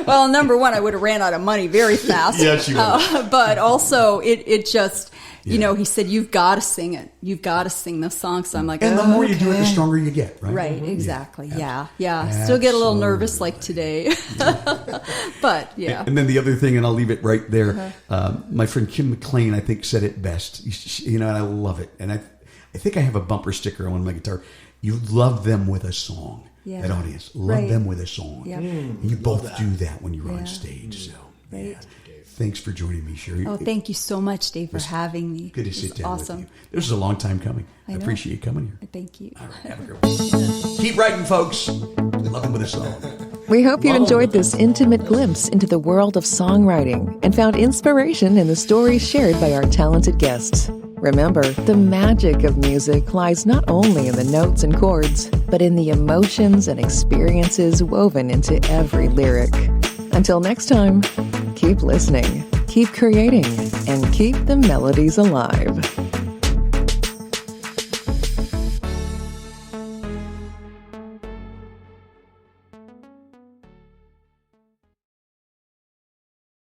Well, number one, I would have ran out of money very fast. Yes, you would. But also it just, he said, you've got to sing it. You've got to sing those songs. So I'm like, and the more you do it, the stronger you get, right? Right, exactly. Yeah. Absolutely. Still get a little nervous like today. But yeah. And then the other thing, and I'll leave it right there. My friend Kim McLean, I think, said it best. And I love it. And I think I have a bumper sticker on my guitar. You love them with a song. Yeah. That audience, love them with a song. Yep. And you both do that when you're on stage. So, man, thanks for joining me, Cheri. Oh, thank you so much, Dave, for having me. Good to sit down awesome. with you. This is a long time coming. I know. appreciate you coming here. Thank you. All right, have a good one. Keep writing, folks. Love them with a song. We hope you enjoyed this intimate glimpse into the world of songwriting and found inspiration in the stories shared by our talented guests. Remember, the magic of music lies not only in the notes and chords, but in the emotions and experiences woven into every lyric. Until next time, keep listening, keep creating, and keep the melodies alive.